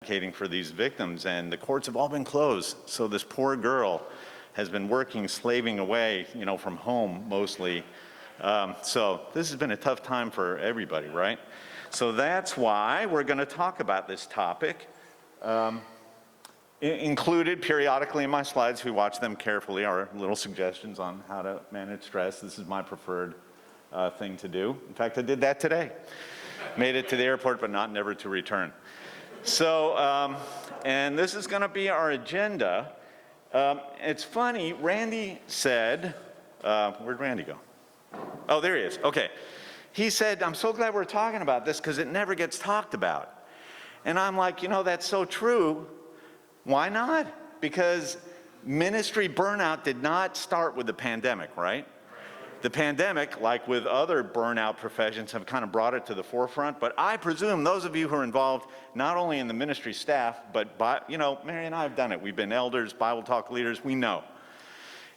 advocating for these victims, and the courts have all been closed. So this poor girl has been working, slaving away, from home mostly. So this has been a tough time for everybody, right? So that's why we're going to talk about this topic. Included periodically in my slides, if we watch them carefully, are little suggestions on how to manage stress. This is my preferred thing to do. In fact, I did that today. Made it to the airport, but never to return. So, and this is going to be our agenda. It's funny, Randy said, where'd Randy go? Oh, there he is. Okay. He said, I'm so glad we're talking about this because it never gets talked about. And I'm like, that's so true. Why not? Because ministry burnout did not start with the pandemic, right? The pandemic, like with other burnout professions, have kind of brought it to the forefront. But I presume those of you who are involved, not only in the ministry staff, but Mary and I have done it. We've been elders, Bible talk leaders, we know.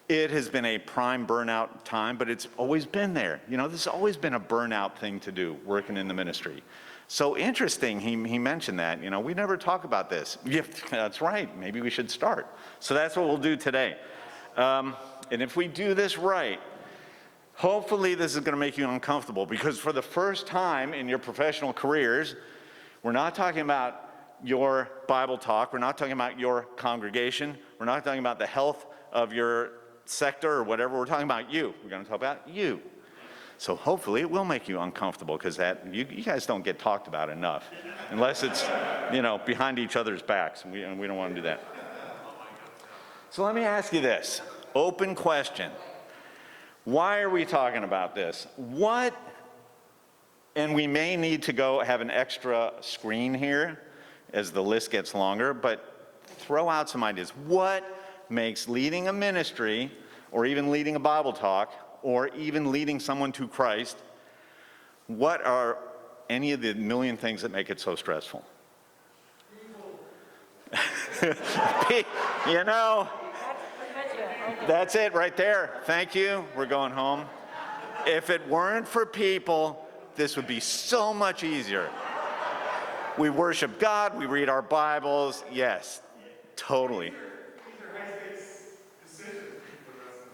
It has been a prime burnout time, but it's always been there. This has always been a burnout thing to do, working in the ministry. So interesting, he mentioned that. We never talk about this. Yeah, that's right, maybe we should start. So that's what we'll do today. And if we do this right, hopefully this is going to make you uncomfortable, because for the first time in your professional careers, we're not talking about your Bible talk, we're not talking about your congregation, we're not talking about the health of your sector or whatever, we're talking about you. We're going to talk about you. So hopefully it will make you uncomfortable, because you guys don't get talked about enough, unless it's behind each other's backs, and we don't want to do that. So let me ask you this, open question. Why are we talking about this? And we may need to go have an extra screen here as the list gets longer, but throw out some ideas. What makes leading a ministry, or even leading a Bible talk, or even leading someone to Christ, what are any of the million things that make it so stressful? That's it right there. Thank you. We're going home. If it weren't for people, this would be so much easier. We worship God, we read our Bibles. Yes, totally.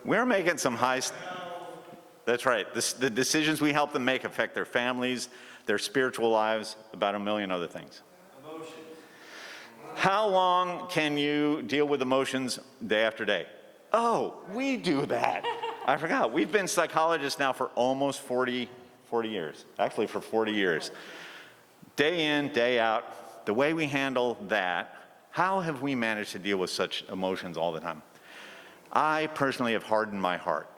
We're making some that's right. The decisions we help them make affect their families, their spiritual lives, about a million other things. Emotions. How long can you deal with emotions day after day? Oh, we do that. I forgot. We've been psychologists now for almost 40 years. Actually, for 40 years. Day in, day out, the way we handle that, how have we managed to deal with such emotions all the time? I personally have hardened my heart.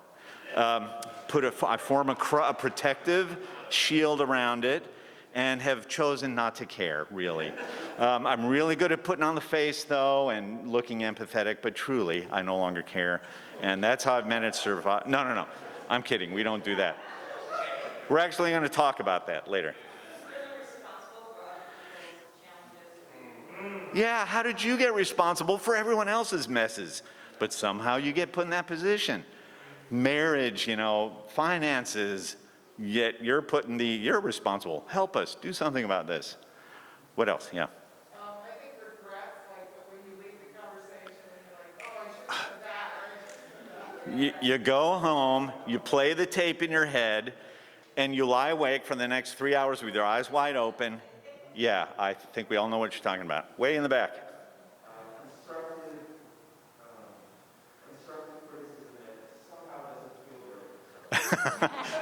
I form a protective shield around it, and have chosen not to care, really. I'm really good at putting on the face, though, and looking empathetic, but truly, I no longer care. And that's how I've managed to survive. No. I'm kidding. We don't do that. We're actually going to talk about that later. Yeah, how did you get responsible for everyone else's messes? But somehow you get put in that position. Marriage, finances, yet you're you're responsible. Help us, do something about this. What else? Yeah. I think regrets, like when you leave the conversation and you're like, oh, I should have said that. You go home, you play the tape in your head, and you lie awake for the next 3 hours with your eyes wide open. Yeah, I think we all know what you're talking about. Way in the back.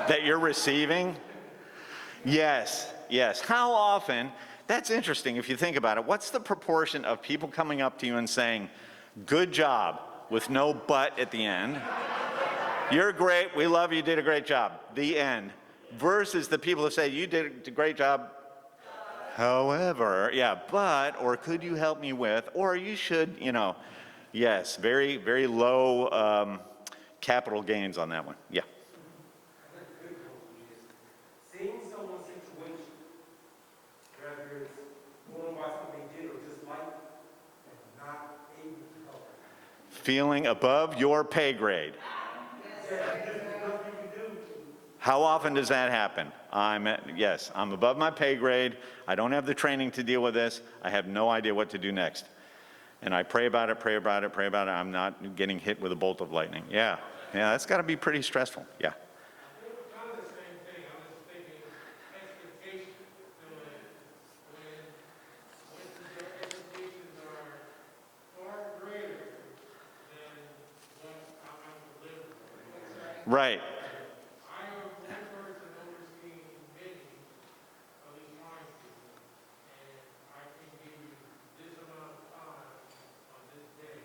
That you're receiving? Yes. How often, that's interesting if you think about it, what's the proportion of people coming up to you and saying, good job, with no but at the end? You're great, we love you, did a great job, the end. Versus the people who say, you did a great job, however, but, or could you help me with, or you should, yes, very, very low capital gains on that one, yeah. Seeing someone's situation, whether it's going by something they did or just like, and not able to help them. Feeling above your pay grade. How often does that happen? Yes, I'm above my pay grade. I don't have the training to deal with this. I have no idea what to do next. And I pray about it, pray about it, pray about it. I'm not getting hit with a bolt of lightning. Yeah, that's got to be pretty stressful. Yeah. Kind of the same thing. I was thinking expectations. When your expectations are far greater than what I'm delivering. Right. I am one person overseeing many of these sciences, and I can give you this amount of time on this day,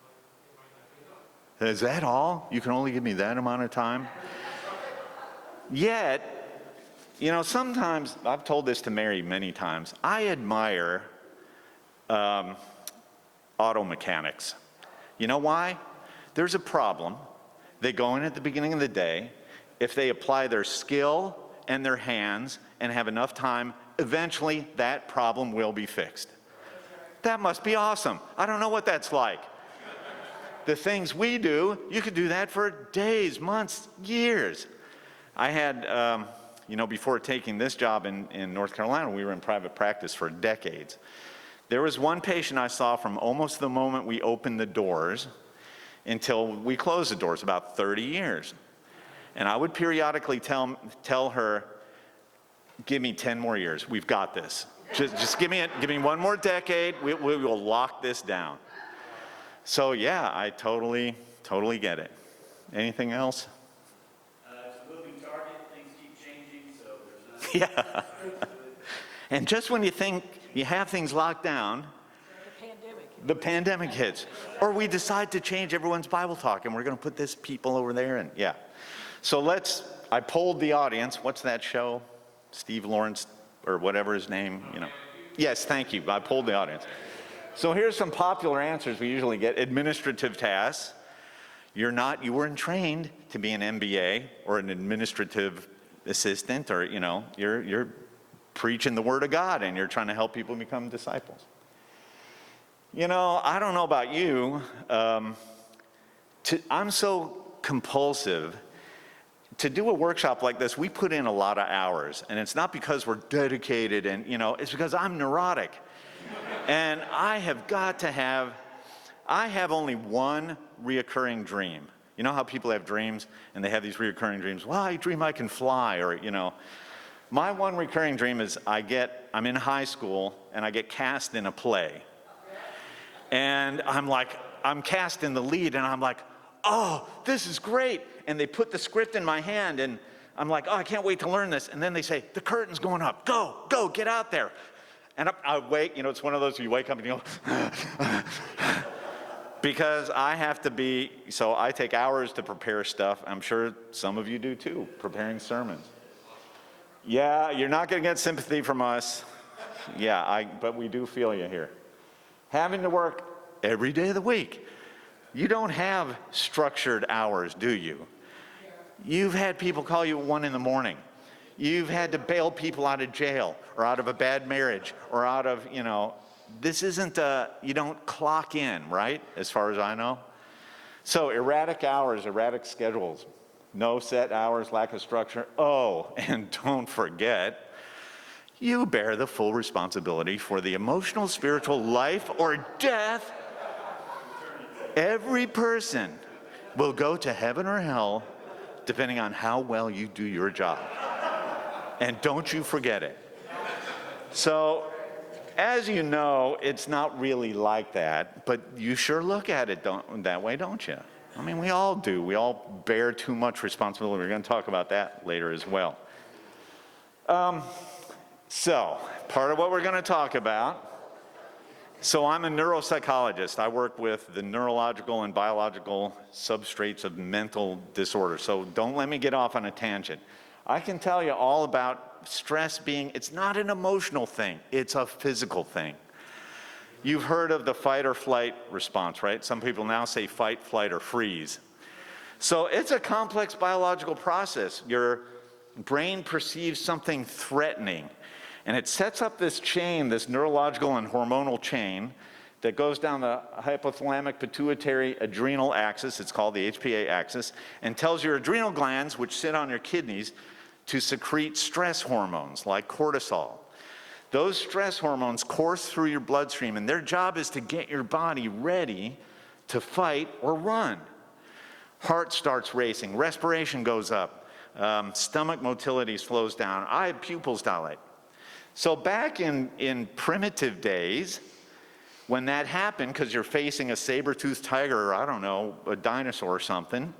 but it might not be enough. Is that all? You can only give me that amount of time? Yet, sometimes, I've told this to Mary many times, I admire auto mechanics. You know why? There's a problem. They go in at the beginning of the day. If they apply their skill and their hands and have enough time, eventually that problem will be fixed. That must be awesome. I don't know what that's like. The things we do, you could do that for days, months, years. I had, before taking this job in North Carolina, we were in private practice for decades. There was one patient I saw from almost the moment we opened the doors until we closed the doors, about 30 years. And I would periodically tell her, give me 10 more years, we've got this. Just give me one more decade, we will lock this down. So yeah, I totally get it. Anything else? It's a moving target, things keep changing, so there's not. Yeah. And just when you think you have things locked down, the pandemic hits. Or we decide to change everyone's Bible talk and we're going to put this people over there and yeah. So I polled the audience. What's that show? Steve Lawrence or whatever his name, Yes, thank you. I polled the audience. So here's some popular answers we usually get. Administrative tasks. You weren't trained to be an MBA or an administrative assistant or, you're preaching the word of God and you're trying to help people become disciples. I don't know about you. I'm so compulsive. To do a workshop like this, we put in a lot of hours. And it's not because we're dedicated and, it's because I'm neurotic. And I have only one reoccurring dream. You know how people have dreams and they have these reoccurring dreams? Well, I dream I can fly or, My one recurring dream is I'm in high school and I get cast in a play. And I'm cast in the lead and I'm like, oh, this is great. And they put the script in my hand and I'm like, oh, I can't wait to learn this. And then they say, the curtain's going up. Go, get out there. And I wake, it's one of those you wake up and you go, because I have to so I take hours to prepare stuff. I'm sure some of you do too, preparing sermons. Yeah, you're not going to get sympathy from us. Yeah, but we do feel you here. Having to work every day of the week. You don't have structured hours, do you? You've had people call you at 1 a.m. You've had to bail people out of jail or out of a bad marriage or out of, this isn't you don't clock in, right? As far as I know. So erratic hours, erratic schedules, no set hours, lack of structure. Oh, and don't forget, you bear the full responsibility for the emotional, spiritual life or death. Every person will go to heaven or hell depending on how well you do your job. And don't you forget it. So, as you know, it's not really like that, but you sure look at it that way, don't you? I mean, we all do. We all bear too much responsibility. We're going to talk about that later as well. So, part of what we're going to talk about. So I'm a neuropsychologist. I work with the neurological and biological substrates of mental disorder. So don't let me get off on a tangent. I can tell you all about stress it's not an emotional thing, it's a physical thing. You've heard of the fight or flight response, right? Some people now say fight, flight, or freeze. So it's a complex biological process. Your brain perceives something threatening. And it sets up this chain, this neurological and hormonal chain, that goes down the hypothalamic pituitary adrenal axis, it's called the HPA axis, and tells your adrenal glands, which sit on your kidneys, to secrete stress hormones like cortisol. Those stress hormones course through your bloodstream, and their job is to get your body ready to fight or run. Heart starts racing, respiration goes up, stomach motility slows down, eye pupils dilate. So back in primitive days, when that happened, because you're facing a saber-toothed tiger or, I don't know, a dinosaur or something,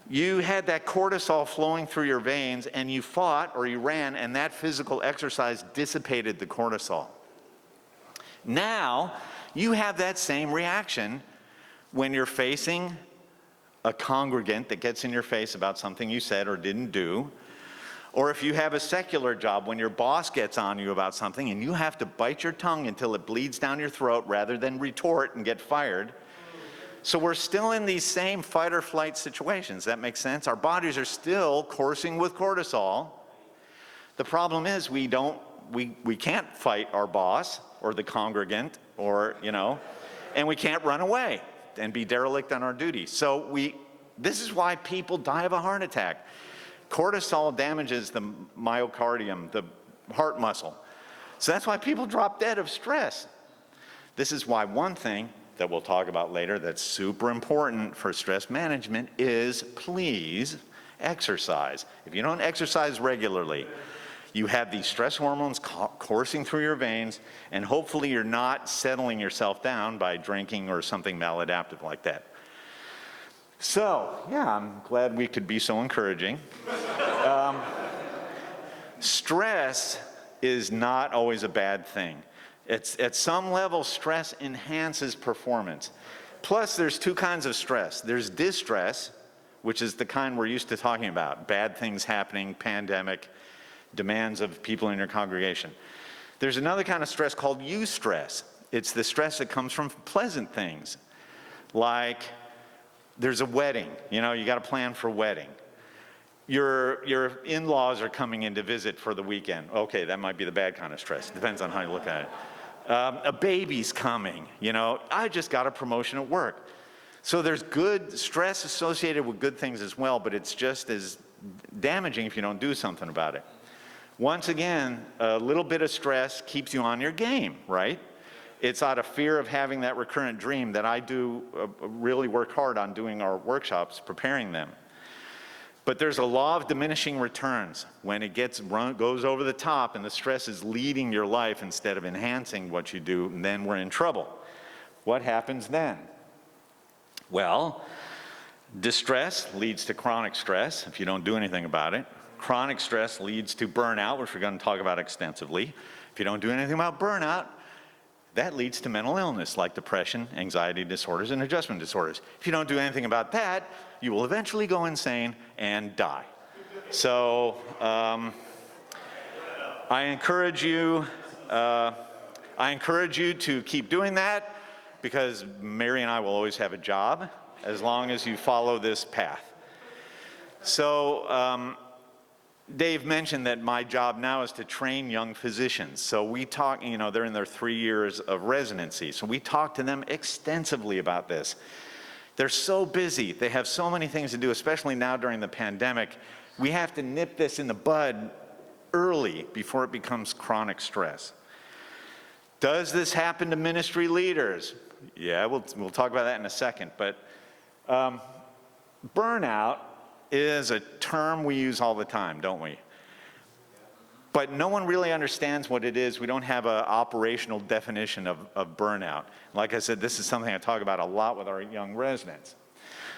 you had that cortisol flowing through your veins, and you fought or you ran, and that physical exercise dissipated the cortisol. Now, you have that same reaction when you're facing a congregant that gets in your face about something you said or didn't do, or if you have a secular job, when your boss gets on you about something and you have to bite your tongue until it bleeds down your throat rather than retort and get fired. So we're still in these same fight or flight situations. That makes sense? Our bodies are still coursing with cortisol. The problem is we can't fight our boss or the congregant or, and we can't run away and be derelict on our duty. So this is why people die of a heart attack. Cortisol damages the myocardium, the heart muscle. So that's why people drop dead of stress. This is why one thing that we'll talk about later that's super important for stress management is please exercise. If you don't exercise regularly, you have these stress hormones coursing through your veins, and hopefully you're not settling yourself down by drinking or something maladaptive like that. So, yeah, I'm glad we could be so encouraging. Stress is not always a bad thing. At some level, stress enhances performance. Plus, there's two kinds of stress. There's distress, which is the kind we're used to talking about. Bad things happening, pandemic, demands of people in your congregation. There's another kind of stress called eustress. It's the stress that comes from pleasant things. Like, there's a wedding. You got to plan for a wedding. Your in-laws are coming in to visit for the weekend. Okay, that might be the bad kind of stress. Depends on how you look at it. A baby's coming. I just got a promotion at work. So there's good stress associated with good things as well, but it's just as damaging if you don't do something about it. Once again, a little bit of stress keeps you on your game, right? It's out of fear of having that recurrent dream that I do really work hard on doing our workshops, preparing them. But there's a law of diminishing returns. When it goes over the top and the stress is leading your life instead of enhancing what you do, then we're in trouble. What happens then? Well, distress leads to chronic stress if you don't do anything about it. Chronic stress leads to burnout, which we're going to talk about extensively. If you don't do anything about burnout, that leads to mental illness like depression, anxiety disorders, and adjustment disorders. If you don't do anything about that, you will eventually go insane and die. So I encourage you to keep doing that, because Mary and I will always have a job as long as you follow this path. So Dave mentioned that my job now is to train young physicians. So we talk, they're in their 3 years of residency. So we talk to them extensively about this. They're so busy. They have so many things to do, especially now during the pandemic. We have to nip this in the bud early before it becomes chronic stress. Does this happen to ministry leaders? Yeah, we'll talk about that in a second. But burnout is a term we use all the time, don't we? But no one really understands what it is. We don't have an operational definition of burnout. Like I said, this is something I talk about a lot with our young residents.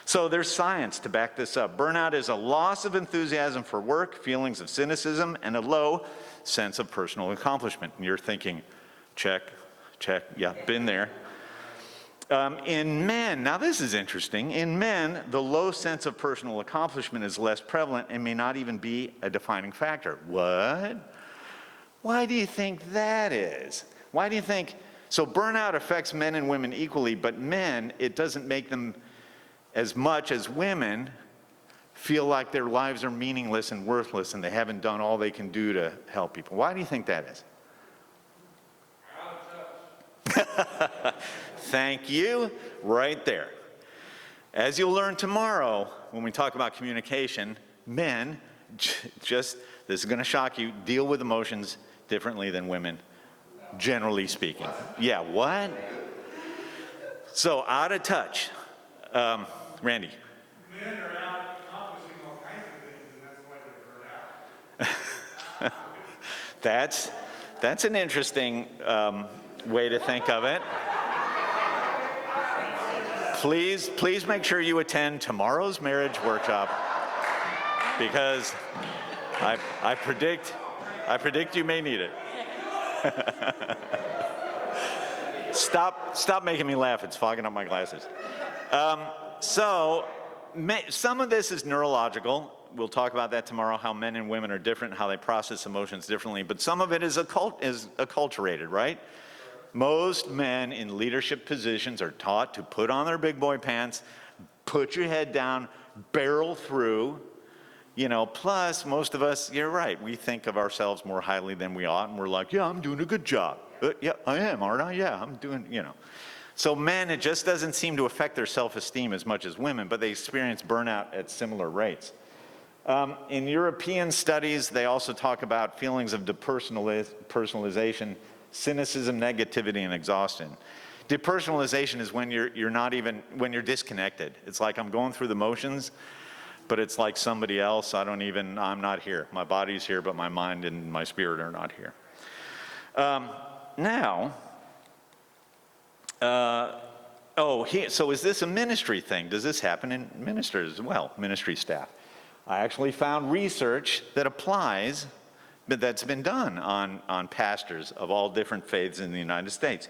So there's science to back this up. Burnout is a loss of enthusiasm for work, feelings of cynicism, and a low sense of personal accomplishment. And you're thinking, check, yeah, been there. In men, now this is interesting, in men, the low sense of personal accomplishment is less prevalent and may not even be a defining factor. What? Why do you think that is? Why do you think, so burnout affects men and women equally, but men, it doesn't make them as much as women feel like their lives are meaningless and worthless and they haven't done all they can do to help people. Why do you think that is? Thank you, right there. As you'll learn tomorrow when we talk about communication, men, just, this is going to shock you, deal with emotions differently than women, generally speaking. Yeah, what? So, out of touch. Randy. Men are out accomplishing all kinds of things, and that's why they're burned out. That's an interesting way to think of it. Please make sure you attend tomorrow's marriage workshop, because I predict you may need it. Stop making me laugh. It's fogging up my glasses. Some of this is neurological. We'll talk about that tomorrow, how men and women are different, how they process emotions differently. But some of it is acculturated, right? Most men in leadership positions are taught to put on their big boy pants, put your head down, barrel through. Plus, most of us, you're right, we think of ourselves more highly than we ought, and we're like, yeah, I'm doing a good job. Yeah, I am, aren't I? Yeah, I'm doing, So men, it just doesn't seem to affect their self-esteem as much as women, but they experience burnout at similar rates. In European studies, they also talk about feelings of depersonalization, cynicism, negativity, and exhaustion. Depersonalization is when when you're disconnected. It's like I'm going through the motions, but it's like somebody else. I'm not here. My body's here, but my mind and my spirit are not here. So is this a ministry thing? Does this happen in ministers as well, ministry staff? I actually found research that applies, but that's been done on pastors of all different faiths in the United States.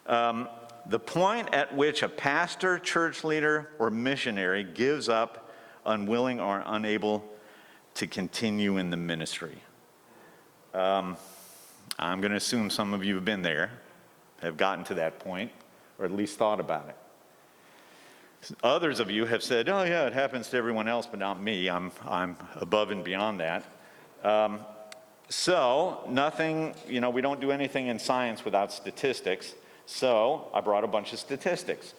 The point at which a pastor, church leader, or missionary gives up, unwilling or unable to continue in the ministry. I'm going to assume some of you have been there, have gotten to that point, or at least thought about it. Others of you have said, oh yeah, it happens to everyone else, but not me. I'm above and beyond that. So nothing, we don't do anything in science without statistics. So I brought a bunch of statistics.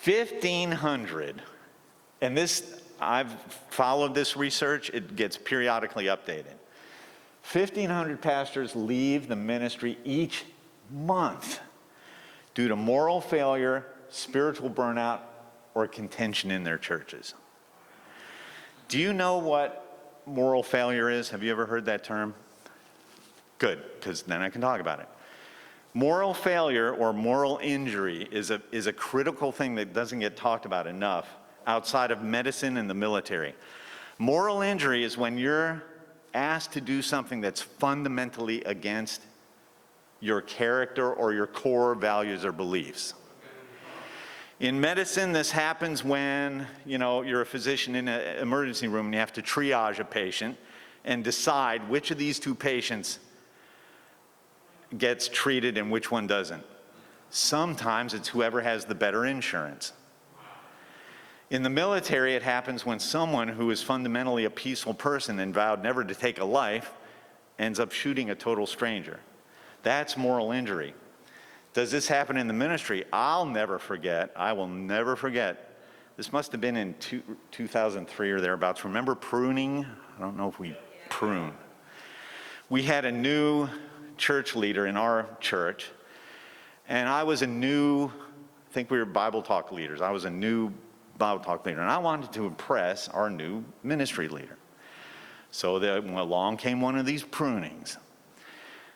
1,500, and this, I've followed this research, it gets periodically updated. 1,500 pastors leave the ministry each month due to moral failure, spiritual burnout, or contention in their churches. Do you know what moral failure is? Have you ever heard that term? Good, because then I can talk about it. Moral failure or moral injury is a critical thing that doesn't get talked about enough outside of medicine and the military. Moral injury is when you're asked to do something that's fundamentally against your character or your core values or beliefs. In medicine, this happens when, you're a physician in an emergency room and you have to triage a patient and decide which of these two patients gets treated and which one doesn't. Sometimes it's whoever has the better insurance. In the military, it happens when someone who is fundamentally a peaceful person and vowed never to take a life ends up shooting a total stranger. That's moral injury. Does this happen in the ministry? I will never forget. This must have been in 2003 or thereabouts. Remember pruning? I don't know if we prune. We had a new church leader in our church, and I think we were Bible talk leaders. I was a new Bible talk leader, and I wanted to impress our new ministry leader. So along came one of these prunings.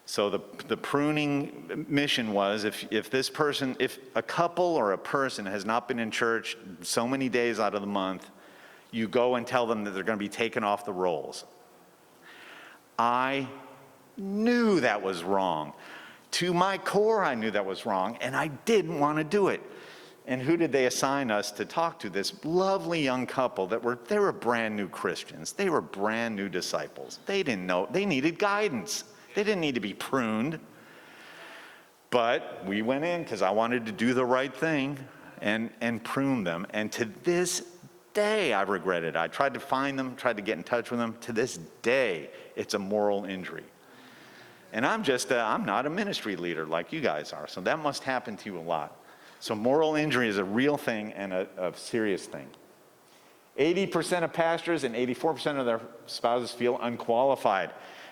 So the pruning mission was if a couple or a person has not been in church so many days out of the month, you go and tell them that they're going to be taken off the rolls. I knew that was wrong. To my core, I knew that was wrong, and I didn't want to do it. And who did they assign us to talk to? This lovely young couple they were brand new Christians. They were brand new disciples. They didn't know, they needed guidance. They didn't need to be pruned. But we went in because I wanted to do the right thing and prune them. And to this day, I regret it. I tried to find them, tried to get in touch with them. To this day, it's a moral injury. And I'm not a ministry leader like you guys are, so that must happen to you a lot. So moral injury is a real thing and a serious thing. 80% of pastors and 84% of their spouses feel unqualified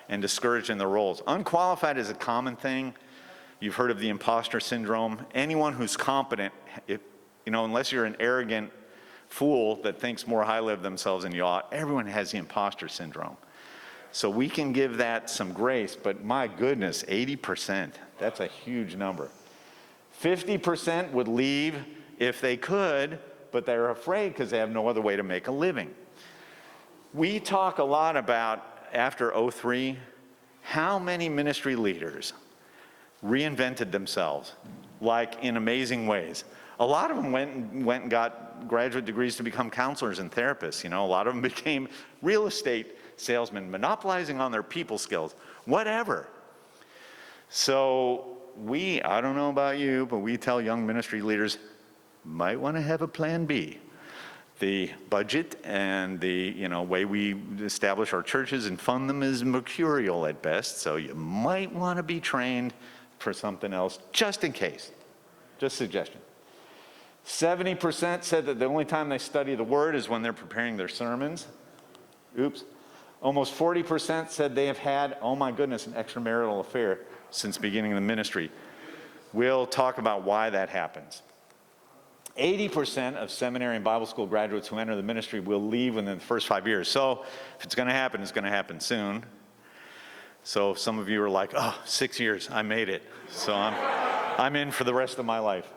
and discouraged in their roles. Unqualified is a common thing. You've heard of the imposter syndrome. Anyone who's competent, unless you're an arrogant fool that thinks more highly of themselves than you ought, everyone has the imposter syndrome. So we can give that some grace, but my goodness, 80%, that's a huge number. 50% would leave if they could, but they're afraid because they have no other way to make a living. We talk a lot about, after '03, how many ministry leaders reinvented themselves, like in amazing ways. A lot of them went and got graduate degrees to become counselors and therapists. A lot of them became real estate salesmen, monopolizing on their people skills, whatever. So I don't know about you, but we tell young ministry leaders, might want to have a plan B. The budget and the way we establish our churches and fund them is mercurial at best, so you might want to be trained for something else, just in case. Just a suggestion. 70% said that the only time they study the Word is when they're preparing their sermons. Oops. Almost 40% said they have had, oh my goodness, an extramarital affair since beginning the ministry. We'll talk about why that happens. 80% of seminary and Bible school graduates who enter the ministry will leave within the first 5 years. So if it's going to happen, it's going to happen soon. So some of you are like, 6 years, I made it. So I'm in for the rest of my life.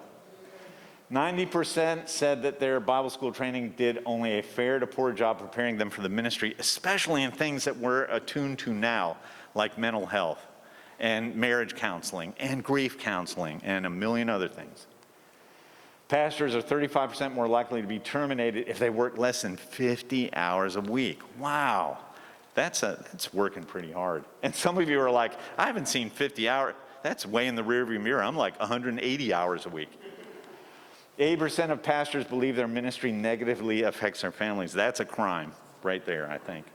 90% said that their Bible school training did only a fair to poor job preparing them for the ministry, especially in things that we're attuned to now, like mental health and marriage counseling and grief counseling and a million other things. Pastors are 35% more likely to be terminated if they work less than 50 hours a week. Wow, that's working pretty hard. And some of you are like, I haven't seen 50 hours. That's way in the rearview mirror. I'm like 180 hours a week. 80% of pastors believe their ministry negatively affects their families. That's a crime right there, I think.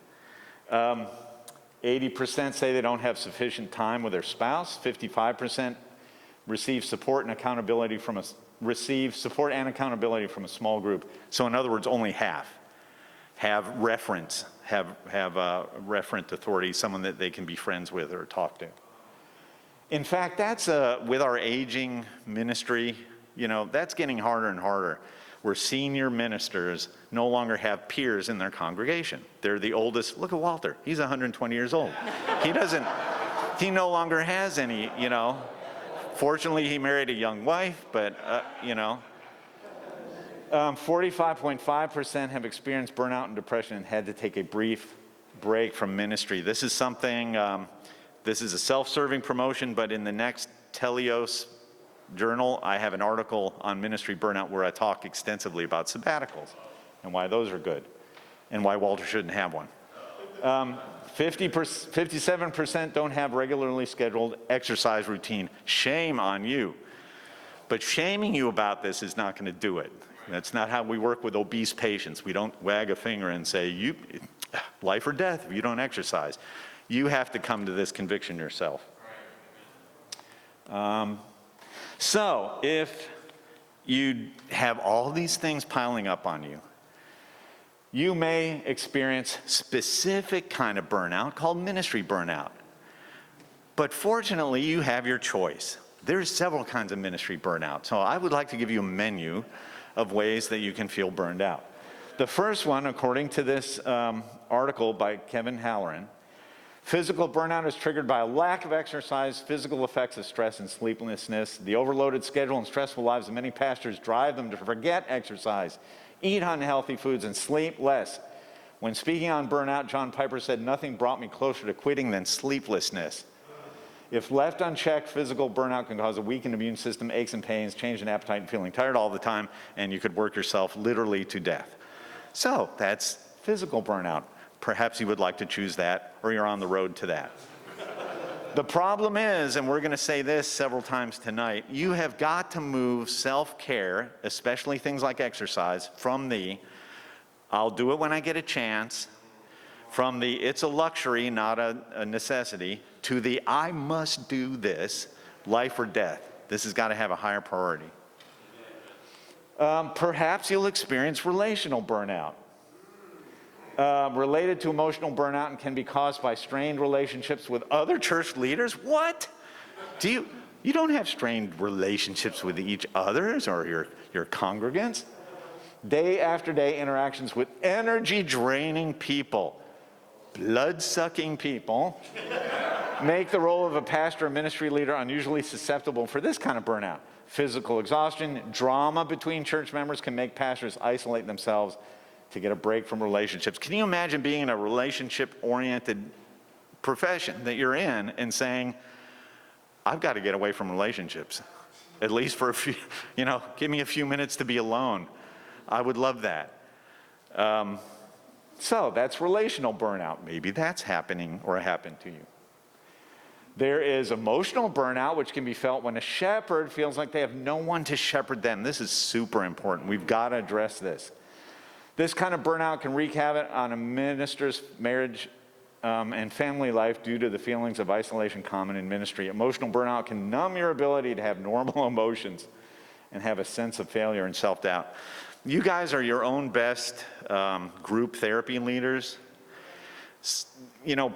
80% say they don't have sufficient time with their spouse. 55% receive support and accountability from a small group. So in other words, only half have referent authority, someone that they can be friends with or talk to. In fact, that's with our aging ministry, that's getting harder and harder, where senior ministers no longer have peers in their congregation. They're the oldest. Look at Walter. He's 120 years old. He no longer has any, Fortunately, he married a young wife, but, 45.5% have experienced burnout and depression and had to take a brief break from ministry. This is something, this is a self-serving promotion, but in the next Telios Journal, I have an article on ministry burnout where I talk extensively about sabbaticals and why those are good and why Walter shouldn't have one. 57% don't have regularly scheduled exercise routine. Shame on you. But shaming you about this is not going to do it. That's not how we work with obese patients. We don't wag a finger and say, life or death if you don't exercise. You have to come to this conviction yourself. So if you have all these things piling up on you, you may experience specific kind of burnout called ministry burnout. But fortunately, you have your choice. There's several kinds of ministry burnout. So I would like to give you a menu of ways that you can feel burned out. The first one, according to this article by Kevin Halloran, physical burnout is triggered by a lack of exercise, physical effects of stress and sleeplessness. The overloaded schedule and stressful lives of many pastors drive them to forget exercise, eat unhealthy foods, and sleep less. When speaking on burnout, John Piper said, "Nothing brought me closer to quitting than sleeplessness." If left unchecked, physical burnout can cause a weakened immune system, aches and pains, change in appetite, and feeling tired all the time, and you could work yourself literally to death. So that's physical burnout. Perhaps you would like to choose that, or you're on the road to that. The problem is, and we're going to say this several times tonight, you have got to move self-care, especially things like exercise, from the "I'll do it when I get a chance," from the "it's a luxury, not a necessity," to the I must do this, life or death. This has got to have a higher priority. Perhaps you'll experience relational burnout. Related to emotional burnout and can be caused by strained relationships with other church leaders. What? You don't have strained relationships with each others or your congregants? Day after day interactions with energy-draining people, blood-sucking people, make the role of a pastor or ministry leader unusually susceptible for this kind of burnout. Physical exhaustion, drama between church members can make pastors isolate themselves to get a break from relationships. Can you imagine being in a relationship-oriented profession that you're in and saying, I've got to get away from relationships, at least for a few, give me a few minutes to be alone. I would love that. So that's relational burnout. Maybe that's happening or happened to you. There is emotional burnout, which can be felt when a shepherd feels like they have no one to shepherd them. This is super important. We've got to address this. This kind of burnout can wreak havoc on a minister's marriage and family life due to the feelings of isolation common in ministry. Emotional burnout can numb your ability to have normal emotions and have a sense of failure and self-doubt. You guys are your own best group therapy leaders.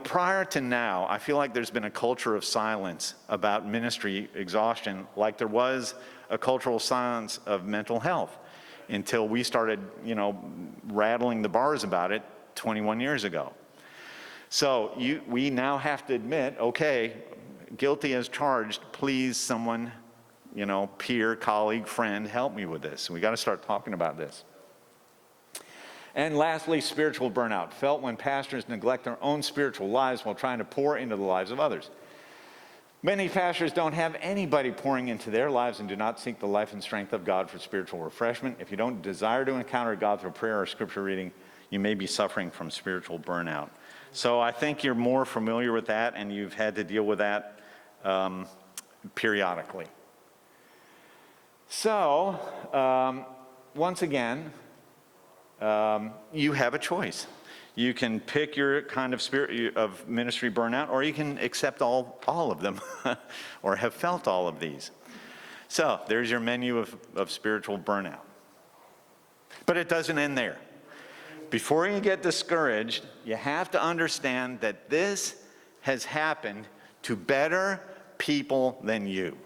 Prior to now, I feel like there's been a culture of silence about ministry exhaustion, like there was a cultural silence of mental health until we started, rattling the bars about it 21 years ago. So we now have to admit, okay, guilty as charged, please someone, peer, colleague, friend, help me with this. We got to start talking about this. And lastly, spiritual burnout, felt when pastors neglect their own spiritual lives while trying to pour into the lives of others. Many pastors don't have anybody pouring into their lives and do not seek the life and strength of God for spiritual refreshment. If you don't desire to encounter God through prayer or scripture reading, you may be suffering from spiritual burnout. So I think you're more familiar with that, and you've had to deal with that periodically. So, once again, you have a choice. You can pick your kind of spirit of ministry burnout, or you can accept all of them, or have felt all of these. So there's your menu of spiritual burnout. But it doesn't end there. Before you get discouraged, you have to understand that this has happened to better people than you.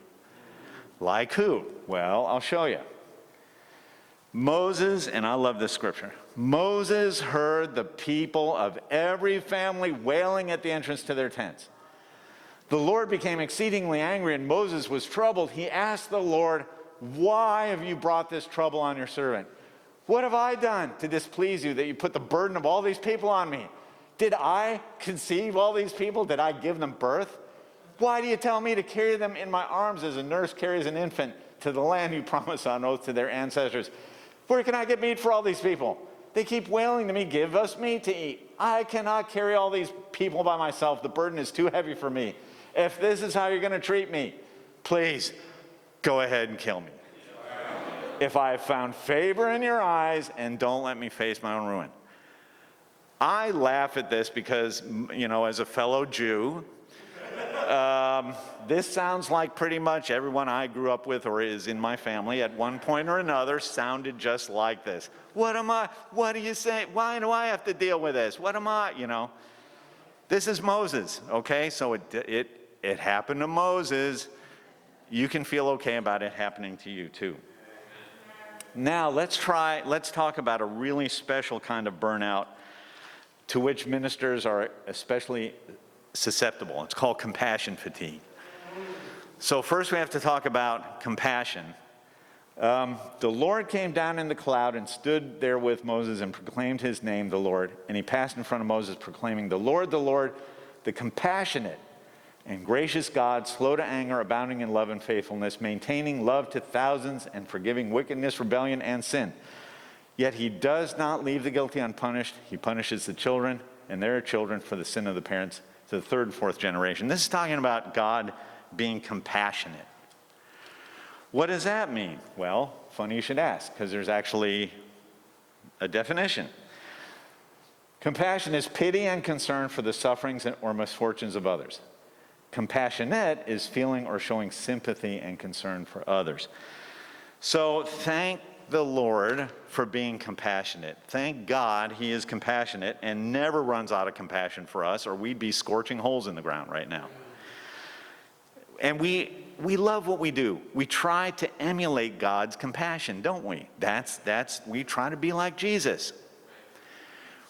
Like who? Well, I'll show you. Moses, and I love this scripture, Moses heard the people of every family wailing at the entrance to their tents. The Lord became exceedingly angry, and Moses was troubled. He asked the Lord, "Why have you brought this trouble on your servant? What have I done to displease you that you put the burden of all these people on me? Did I conceive all these people? Did I give them birth? Why do you tell me to carry them in my arms as a nurse carries an infant to the land you promised on oath to their ancestors? Where can I get meat for all these people? They keep wailing to me, 'Give us meat to eat.' I cannot carry all these people by myself. The burden is too heavy for me. If this is how you're going to treat me, please go ahead and kill me. If I have found favor in your eyes, and don't let me face my own ruin." I laugh at this because, as a fellow Jew, this sounds like pretty much everyone I grew up with or is in my family at one point or another sounded just like this. What do you say? Why do I have to deal with this? What am I, This is Moses, okay? So it happened to Moses. You can feel okay about it happening to you too. Now let's talk about a really special kind of burnout to which ministers are especially susceptible. It's called compassion fatigue. So first we have to talk about compassion. The Lord came down in the cloud and stood there with Moses and proclaimed his name, the Lord. And he passed in front of Moses proclaiming, the Lord, the compassionate and gracious God, slow to anger, abounding in love and faithfulness, maintaining love to thousands and forgiving wickedness, rebellion, and sin. Yet he does not leave the guilty unpunished. He punishes the children and their children for the sin of the parents to the third and fourth generation. This is talking about God being compassionate. What does that mean? Well, funny you should ask, because there's actually a definition. Compassion is pity and concern for the sufferings or misfortunes of others. Compassionate is feeling or showing sympathy and concern for others. So thank the Lord for being compassionate. Thank God he is compassionate and never runs out of compassion for us, or we'd be scorching holes in the ground right now. And we love what we do. We try to emulate God's compassion, don't we? We try to be like Jesus.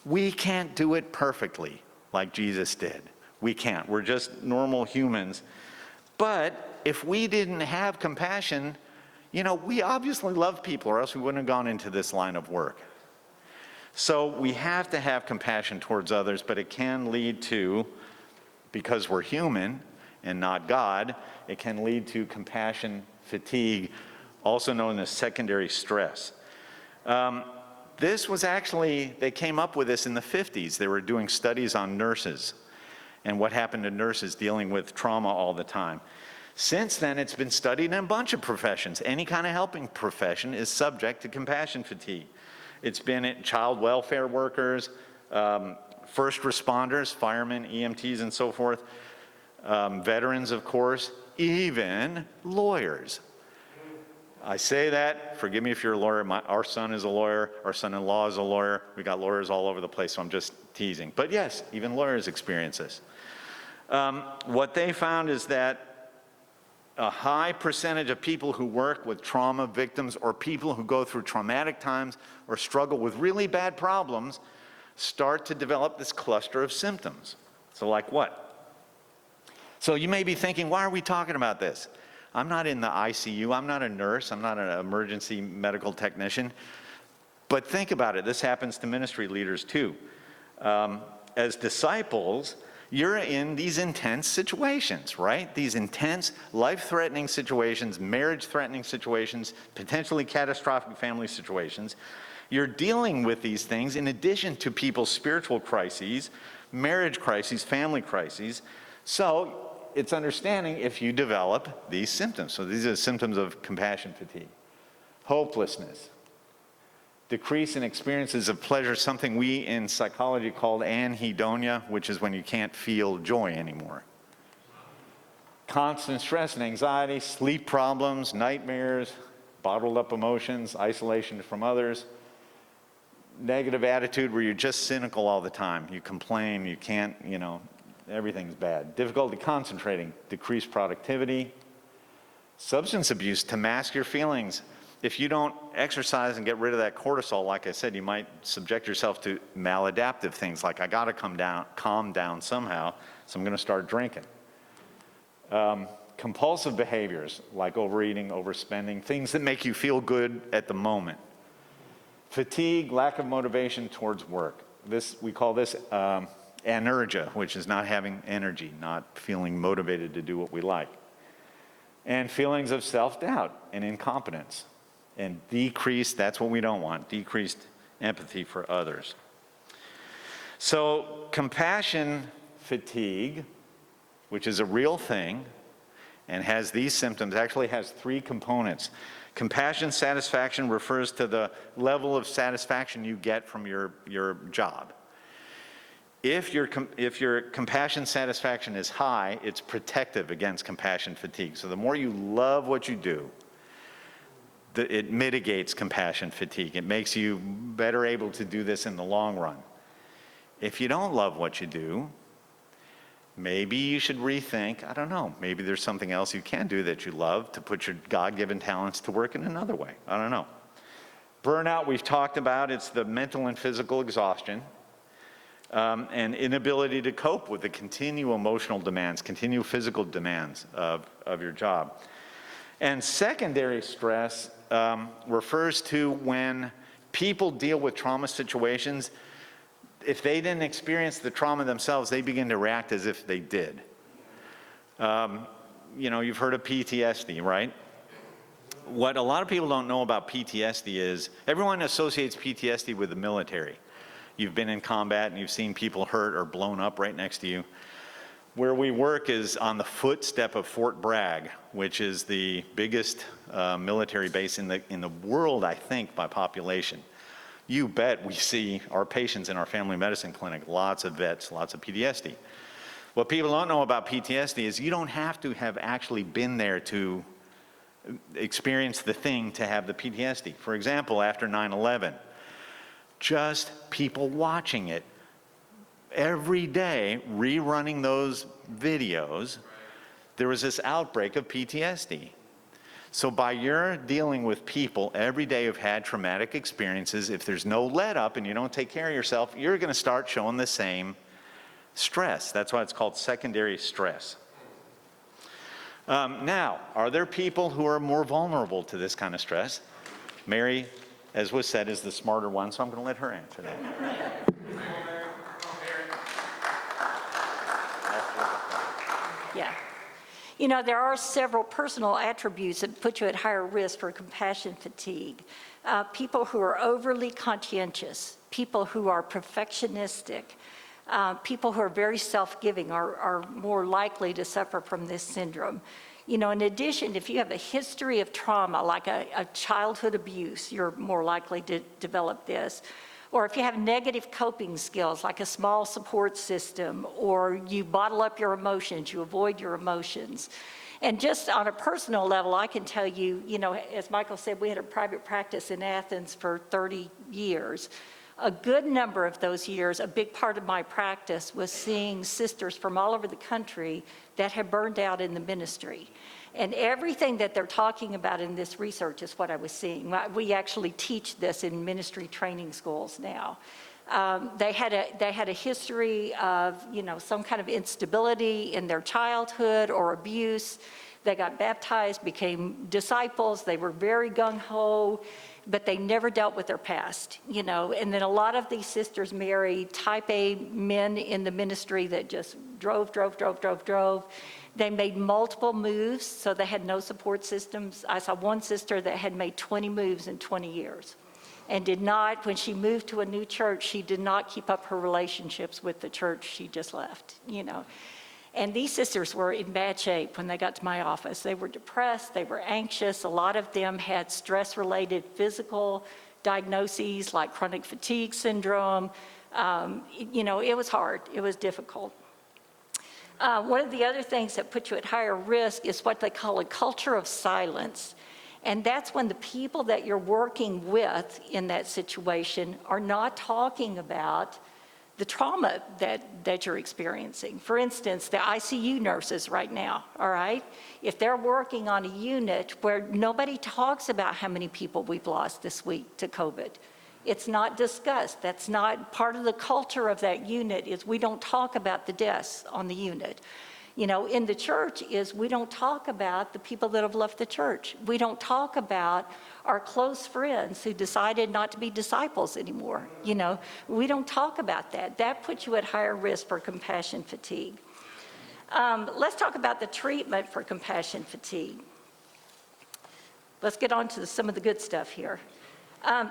We can't do it perfectly like Jesus did. We can't. We're just normal humans. But if we didn't have compassion, we obviously love people, or else we wouldn't have gone into this line of work. So we have to have compassion towards others, but it can lead to, because we're human and not God, it can lead to compassion fatigue, also known as secondary stress. This was actually, they came up with this in the 50s. They were doing studies on nurses and what happened to nurses dealing with trauma all the time. Since then, it's been studied in a bunch of professions. Any kind of helping profession is subject to compassion fatigue. It's been in child welfare workers, first responders, firemen, EMTs, and so forth, veterans, of course, even lawyers. I say that, forgive me if you're a lawyer, our son is a lawyer, our son-in-law is a lawyer, we got lawyers all over the place, so I'm just teasing. But yes, even lawyers experience this. What they found is that a high percentage of people who work with trauma victims or people who go through traumatic times or struggle with really bad problems start to develop this cluster of symptoms. So like what? So you may be thinking, why are we talking about this? I'm not in the ICU, I'm not a nurse, I'm not an emergency medical technician. But think about it, this happens to ministry leaders too. As disciples, you're in these intense situations, right? These intense, life-threatening situations, marriage-threatening situations, potentially catastrophic family situations. You're dealing with these things in addition to people's spiritual crises, marriage crises, family crises. So it's understanding if you develop these symptoms. So these are symptoms of compassion fatigue. Hopelessness. Decrease in experiences of pleasure, something we in psychology called anhedonia, which is when you can't feel joy anymore. Constant stress and anxiety, sleep problems, nightmares, bottled up emotions, isolation from others. Negative attitude where you're just cynical all the time. You complain, you can't, everything's bad. Difficulty concentrating, decreased productivity. Substance abuse to mask your feelings. If you don't exercise and get rid of that cortisol, like I said, you might subject yourself to maladaptive things like, I gotta calm down somehow, so I'm gonna start drinking. Compulsive behaviors like overeating, overspending, things that make you feel good at the moment. Fatigue, lack of motivation towards work. We call this anergia, which is not having energy, not feeling motivated to do what we like. And feelings of self-doubt and incompetence. And that's what we don't want, decreased empathy for others. So compassion fatigue, which is a real thing and has these symptoms, actually has 3 components. Compassion satisfaction refers to the level of satisfaction you get from your job. If your compassion satisfaction is high, it's protective against compassion fatigue. So the more you love what you do, it mitigates compassion fatigue. It makes you better able to do this in the long run. If you don't love what you do, maybe you should rethink, I don't know, maybe there's something else you can do that you love to put your God-given talents to work in another way. I don't know. Burnout, we've talked about, it's the mental and physical exhaustion. And inability to cope with the continual emotional demands, continual physical demands of your job. And secondary stress refers to when people deal with trauma situations, if they didn't experience the trauma themselves, they begin to react as if they did. You've heard of PTSD, right? What a lot of people don't know about PTSD is, everyone associates PTSD with the military. You've been in combat and you've seen people hurt or blown up right next to you. Where we work is on the footstep of Fort Bragg, which is the biggest military base in the world, I think, by population. You bet we see our patients in our family medicine clinic, lots of vets, lots of PTSD. What people don't know about PTSD is you don't have to have actually been there to experience the thing to have the PTSD. For example, after 9/11, just people watching it every day, rerunning those videos, there was this outbreak of PTSD. So by your dealing with people every day who've had traumatic experiences, if there's no let up and you don't take care of yourself, you're going to start showing the same stress. That's why it's called secondary stress. Now, are there people who are more vulnerable to this kind of stress? Mary, as was said, is the smarter one, so I'm going to let her answer that. Yeah. You know, there are several personal attributes that put you at higher risk for compassion fatigue. People who are overly conscientious, people who are perfectionistic, people who are very self-giving are more likely to suffer from this syndrome. You know, in addition, if you have a history of trauma, like a childhood abuse, you're more likely to develop this. Or if you have negative coping skills, like a small support system, or you bottle up your emotions, you avoid your emotions. And just on a personal level, I can tell you, you know, as Michael said, we had a private practice in Athens for 30 years. A good number of those years, a big part of my practice was seeing sisters from all over the country that had burned out in the ministry. And everything that they're talking about in this research is what I was seeing. We actually teach this in ministry training schools now. They had a history of, you know, some kind of instability in their childhood or abuse. They got baptized, became disciples. They were very gung-ho, but they never dealt with their past, you know. And then a lot of these sisters married type A men in the ministry that just drove. They made multiple moves, so they had no support systems. I saw one sister that had made 20 moves in 20 years and did not, when she moved to a new church, she did not keep up her relationships with the church she just left, you know. And these sisters were in bad shape when they got to my office. They were depressed, they were anxious. A lot of them had stress-related physical diagnoses like chronic fatigue syndrome. You know, it was hard, it was difficult. One of the other things that put you at higher risk is what they call a culture of silence. And that's when the people that you're working with in that situation are not talking about the trauma that you're experiencing. For instance, the ICU nurses right now, all right? If they're working on a unit where nobody talks about how many people we've lost this week to COVID, it's not discussed. That's not part of the culture of that unit, is we don't talk about the deaths on the unit. You know, in the church is we don't talk about the people that have left the church. We don't talk about our close friends who decided not to be disciples anymore. You know, we don't talk about that. That puts you at higher risk for compassion fatigue. Let's talk about the treatment for compassion fatigue. Let's get on to some of the good stuff here.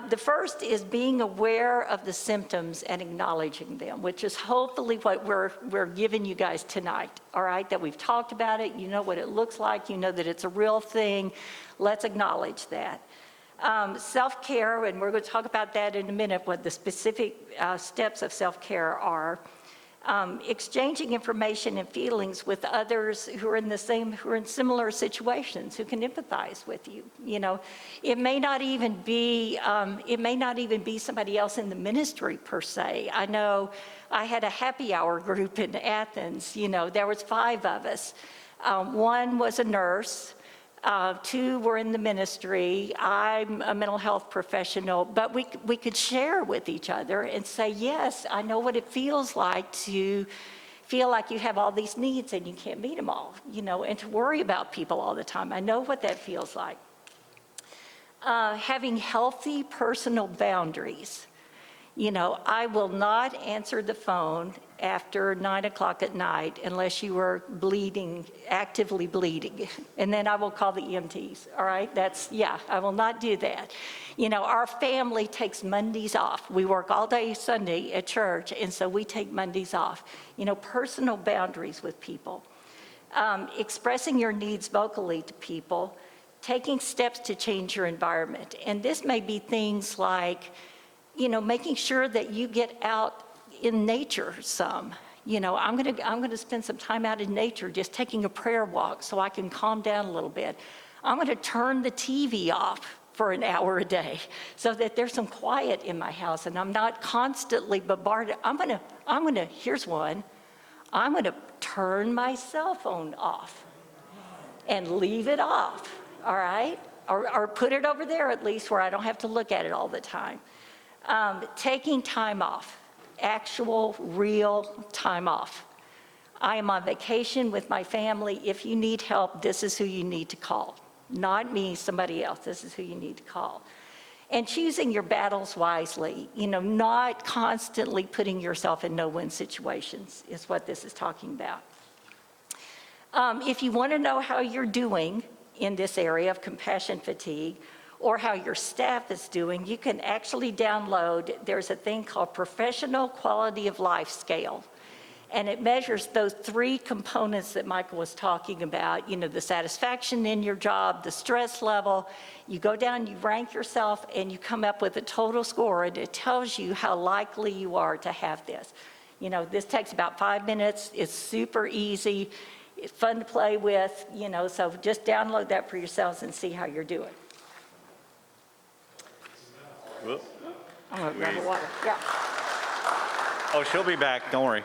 The first is being aware of the symptoms and acknowledging them, which is hopefully what we're giving you guys tonight, all right? That we've talked about it, you know what it looks like, you know that it's a real thing. Let's acknowledge that. Self-care, and we're going to talk about that in a minute, what the specific steps of self-care are. Exchanging information and feelings with others who are in similar situations, who can empathize with you. You know, it may not even be somebody else in the ministry per se. I know I had a happy hour group in Athens. You know, there was 5 of us. One was a nurse. 2 were in the ministry. I'm a mental health professional, but we could share with each other and say, yes, I know what it feels like to feel like you have all these needs and you can't meet them all, you know, and to worry about people all the time. I know what that feels like. Having healthy personal boundaries. You know, I will not answer the phone after 9 o'clock at night unless you are bleeding, actively bleeding. And then I will call the EMTs, all right? I will not do that. You know, our family takes Mondays off. We work all day Sunday at church, and so we take Mondays off. You know, personal boundaries with people. Expressing your needs vocally to people. Taking steps to change your environment. And this may be things like, you know, making sure that you get out in nature some. I'm going to spend some time out in nature, just taking a prayer walk so I can calm down a little bit. I'm going to turn the TV off for an hour a day so that there's some quiet in my house and I'm not constantly bombarded. Here's one. I'm going to turn my cell phone off and leave it off, all right? Or put it over there at least where I don't have to look at it all the time. Taking time off, actual, real time off. I am on vacation with my family. If you need help, this is who you need to call. Not me, somebody else. This is who you need to call. And choosing your battles wisely, not constantly putting yourself in no-win situations is what this is talking about. If you want to know how you're doing in this area of compassion fatigue, or how your staff is doing, you can actually download, there's a thing called Professional Quality of Life Scale. And it measures those 3 components that Michael was talking about, the satisfaction in your job, the stress level. You go down, you rank yourself, and you come up with a total score, and it tells you how likely you are to have this. This takes about 5 minutes. It's super easy. It's fun to play with, so just download that for yourselves and see how you're doing. Whoop. I'm gonna grab the water, yeah. Oh, she'll be back, don't worry.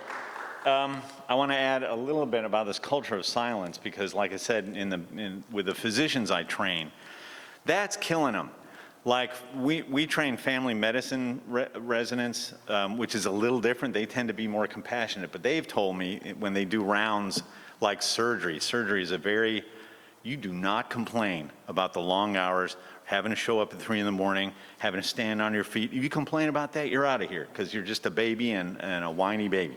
I want to add a little bit about this culture of silence because, like I said, with the physicians I train, that's killing them. Like, we train family medicine residents, which is a little different. They tend to be more compassionate, but they've told me when they do rounds like surgery is you do not complain about the long hours, having to show up at 3 in the morning, having to stand on your feet. If you complain about that, you're out of here because you're just a baby and a whiny baby.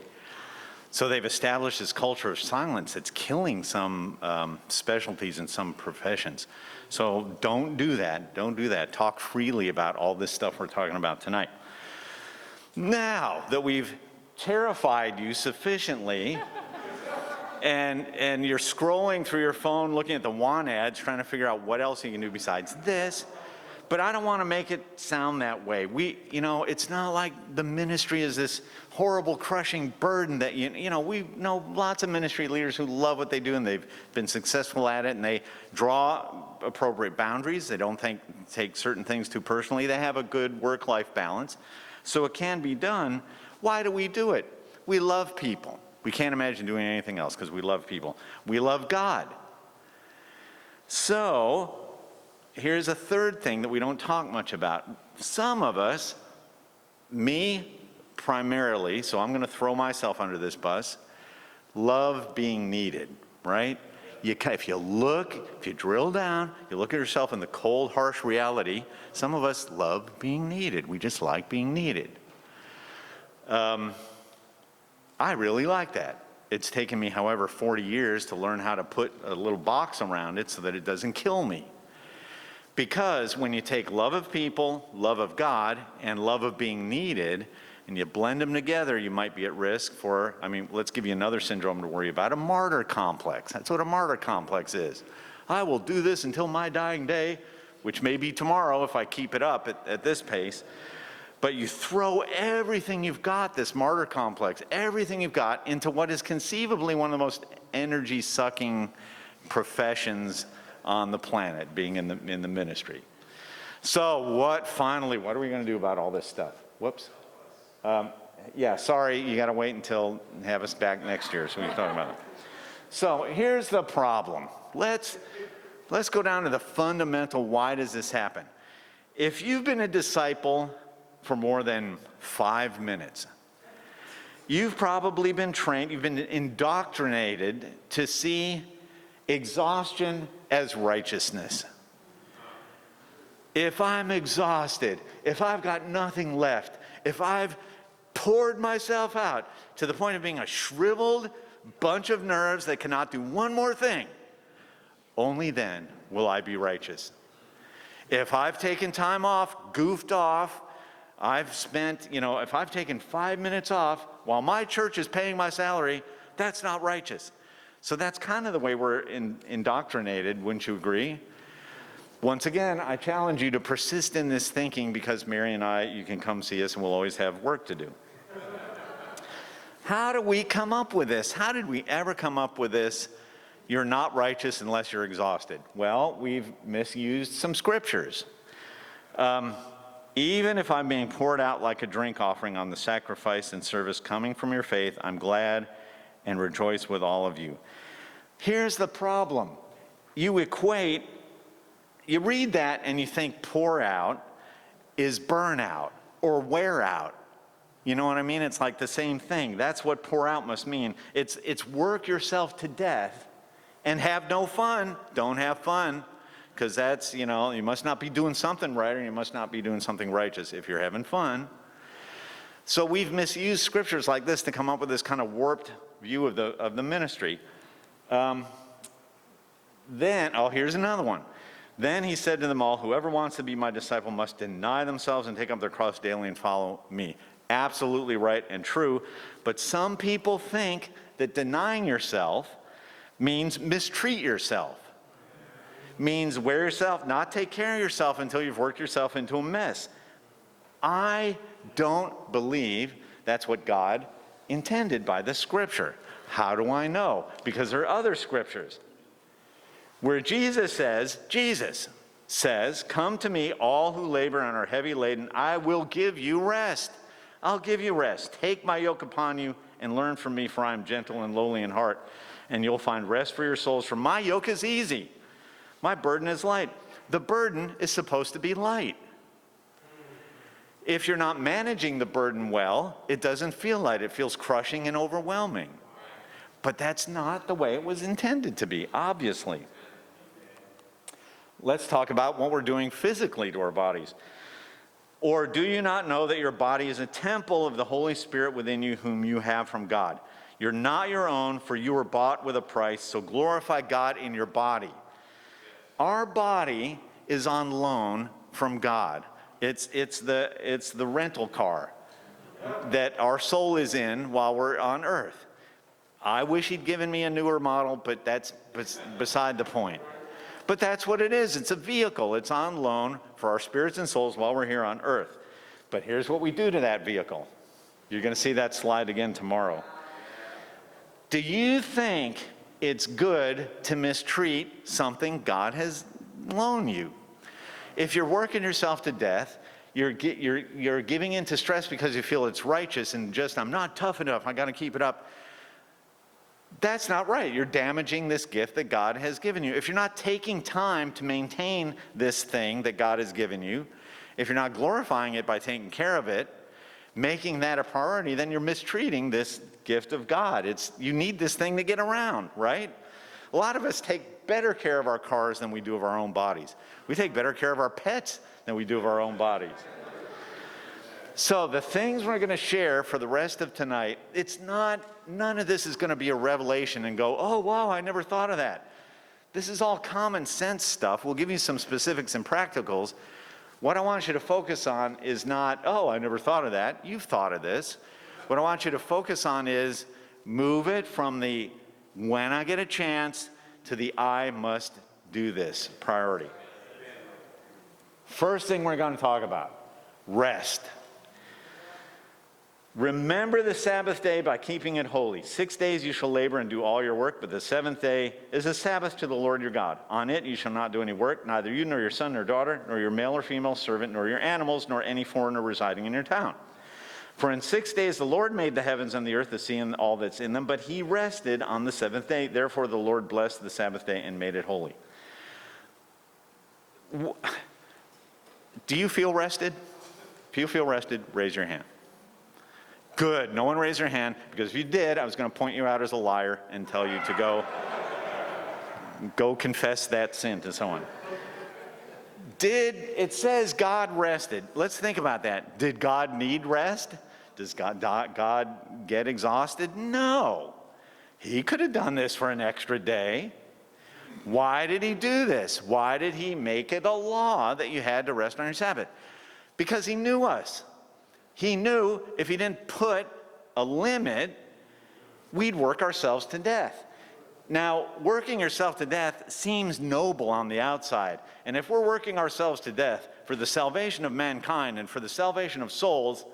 So they've established this culture of silence that's killing some specialties in some professions. So don't do that. Don't do that. Talk freely about all this stuff we're talking about tonight. Now that we've terrified you sufficiently, and you're scrolling through your phone, looking at the want ads, trying to figure out what else you can do besides this. But I don't want to make it sound that way. It's not like the ministry is this horrible, crushing burden that, we know lots of ministry leaders who love what they do and they've been successful at it and they draw appropriate boundaries. They don't take certain things too personally. They have a good work-life balance. So it can be done. Why do we do it? We love people. We can't imagine doing anything else because we love people. We love God. So here's a third thing that we don't talk much about. Some of us, me primarily, so I'm going to throw myself under this bus, love being needed, right? If you drill down, you look at yourself in the cold, harsh reality, some of us love being needed. We just like being needed. I really like that. It's taken me, however, 40 years to learn how to put a little box around it so that it doesn't kill me. Because when you take love of people, love of God, and love of being needed, and you blend them together, you might be at risk for, let's give you another syndrome to worry about, a martyr complex. That's what a martyr complex is. I will do this until my dying day, which may be tomorrow if I keep it up at this pace. But you throw everything you've got, this martyr complex, everything you've got into what is conceivably one of the most energy-sucking professions on the planet, being in the ministry. So what are we going to do about all this stuff? Whoops. Sorry, you got to wait until have us back next year so we can talk about it. So here's the problem. Let's go down to the fundamental, why does this happen? If you've been a disciple for more than 5 minutes, you've probably been trained, you've been indoctrinated to see exhaustion as righteousness. If I'm exhausted, if I've got nothing left, if I've poured myself out to the point of being a shriveled bunch of nerves that cannot do one more thing, only then will I be righteous. If I've taken time off, goofed off, I've spent, if I've taken 5 minutes off while my church is paying my salary, that's not righteous. So that's kind of the way we're indoctrinated, wouldn't you agree? Once again, I challenge you to persist in this thinking because Mary and I, you can come see us and we'll always have work to do. How do we come up with this? How did we ever come up with this? You're not righteous unless you're exhausted. Well, we've misused some scriptures. Even if I'm being poured out like a drink offering on the sacrifice and service coming from your faith, I'm glad and rejoice with all of you. Here's the problem. You read that and you think pour out is burnout or wear out. You know what I mean? It's like the same thing. That's what pour out must mean. It's work yourself to death and have no fun. Don't have fun, because that's, you must not be doing something right, or you must not be doing something righteous if you're having fun. So we've misused scriptures like this to come up with this kind of warped view of the ministry. Here's another one. Then he said to them all, whoever wants to be my disciple must deny themselves and take up their cross daily and follow me. Absolutely right and true. But some people think that denying yourself means mistreat yourself. Means wear yourself, not take care of yourself until you've worked yourself into a mess. I don't believe that's what God intended by the scripture. How do I know? Because there are other scriptures where Jesus says, come to me, all who labor and are heavy laden, I will give you rest. I'll give you rest. Take my yoke upon you and learn from me, for I am gentle and lowly in heart, and you'll find rest for your souls. For my yoke is easy. My burden is light. The burden is supposed to be light. If you're not managing the burden well, it doesn't feel light. It feels crushing and overwhelming. But that's not the way it was intended to be, obviously. Let's talk about what we're doing physically to our bodies. Or do you not know that your body is a temple of the Holy Spirit within you, whom you have from God? You're not your own, for you were bought with a price, so glorify God in your body. Our body is on loan from God. It's the rental car that our soul is in while we're on earth. I wish he'd given me a newer model, but that's beside the point. But that's what it is. It's a vehicle. It's on loan for our spirits and souls while we're here on earth. But here's what we do to that vehicle. You're going to see that slide again tomorrow. Do you think it's good to mistreat something God has loaned you? If you're working yourself to death, you're giving in to stress because you feel it's righteous and just, I'm not tough enough, I got to keep it up. That's not right. You're damaging this gift that God has given you. If you're not taking time to maintain this thing that God has given you, if you're not glorifying it by taking care of it, making that a priority, then you're mistreating this gift of God. You need this thing to get around, right? A lot of us take better care of our cars than we do of our own bodies. We take better care of our pets than we do of our own bodies. So the things we're going to share for the rest of tonight, none of this is going to be a revelation and go, oh, wow, I never thought of that. This is all common sense stuff. We'll give you some specifics and practicals. What I want you to focus on is not, oh, I never thought of that. You've thought of this. What I want you to focus on is move it from the when I get a chance to the I must do this priority. First thing we're going to talk about, rest. Remember the Sabbath day by keeping it holy. 6 days you shall labor and do all your work, but the seventh day is a Sabbath to the Lord your God. On it you shall not do any work, neither you nor your son nor daughter, nor your male or female servant, nor your animals, nor any foreigner residing in your town. For in 6 days the Lord made the heavens and the earth, the sea, and all that's in them, but he rested on the seventh day. Therefore the Lord blessed the Sabbath day and made it holy. Do you feel rested? If you feel rested, raise your hand. Good. No one raised their hand, because if you did, I was going to point you out as a liar and tell you to go confess that sin to someone. It says God rested. Let's think about that. Did God need rest? Does God get exhausted? No. He could have done this for an extra day. Why did he do this? Why did he make it a law that you had to rest on your Sabbath? Because he knew us. He knew if he didn't put a limit, we'd work ourselves to death. Now, working yourself to death seems noble on the outside. And if we're working ourselves to death for the salvation of mankind and for the salvation of souls,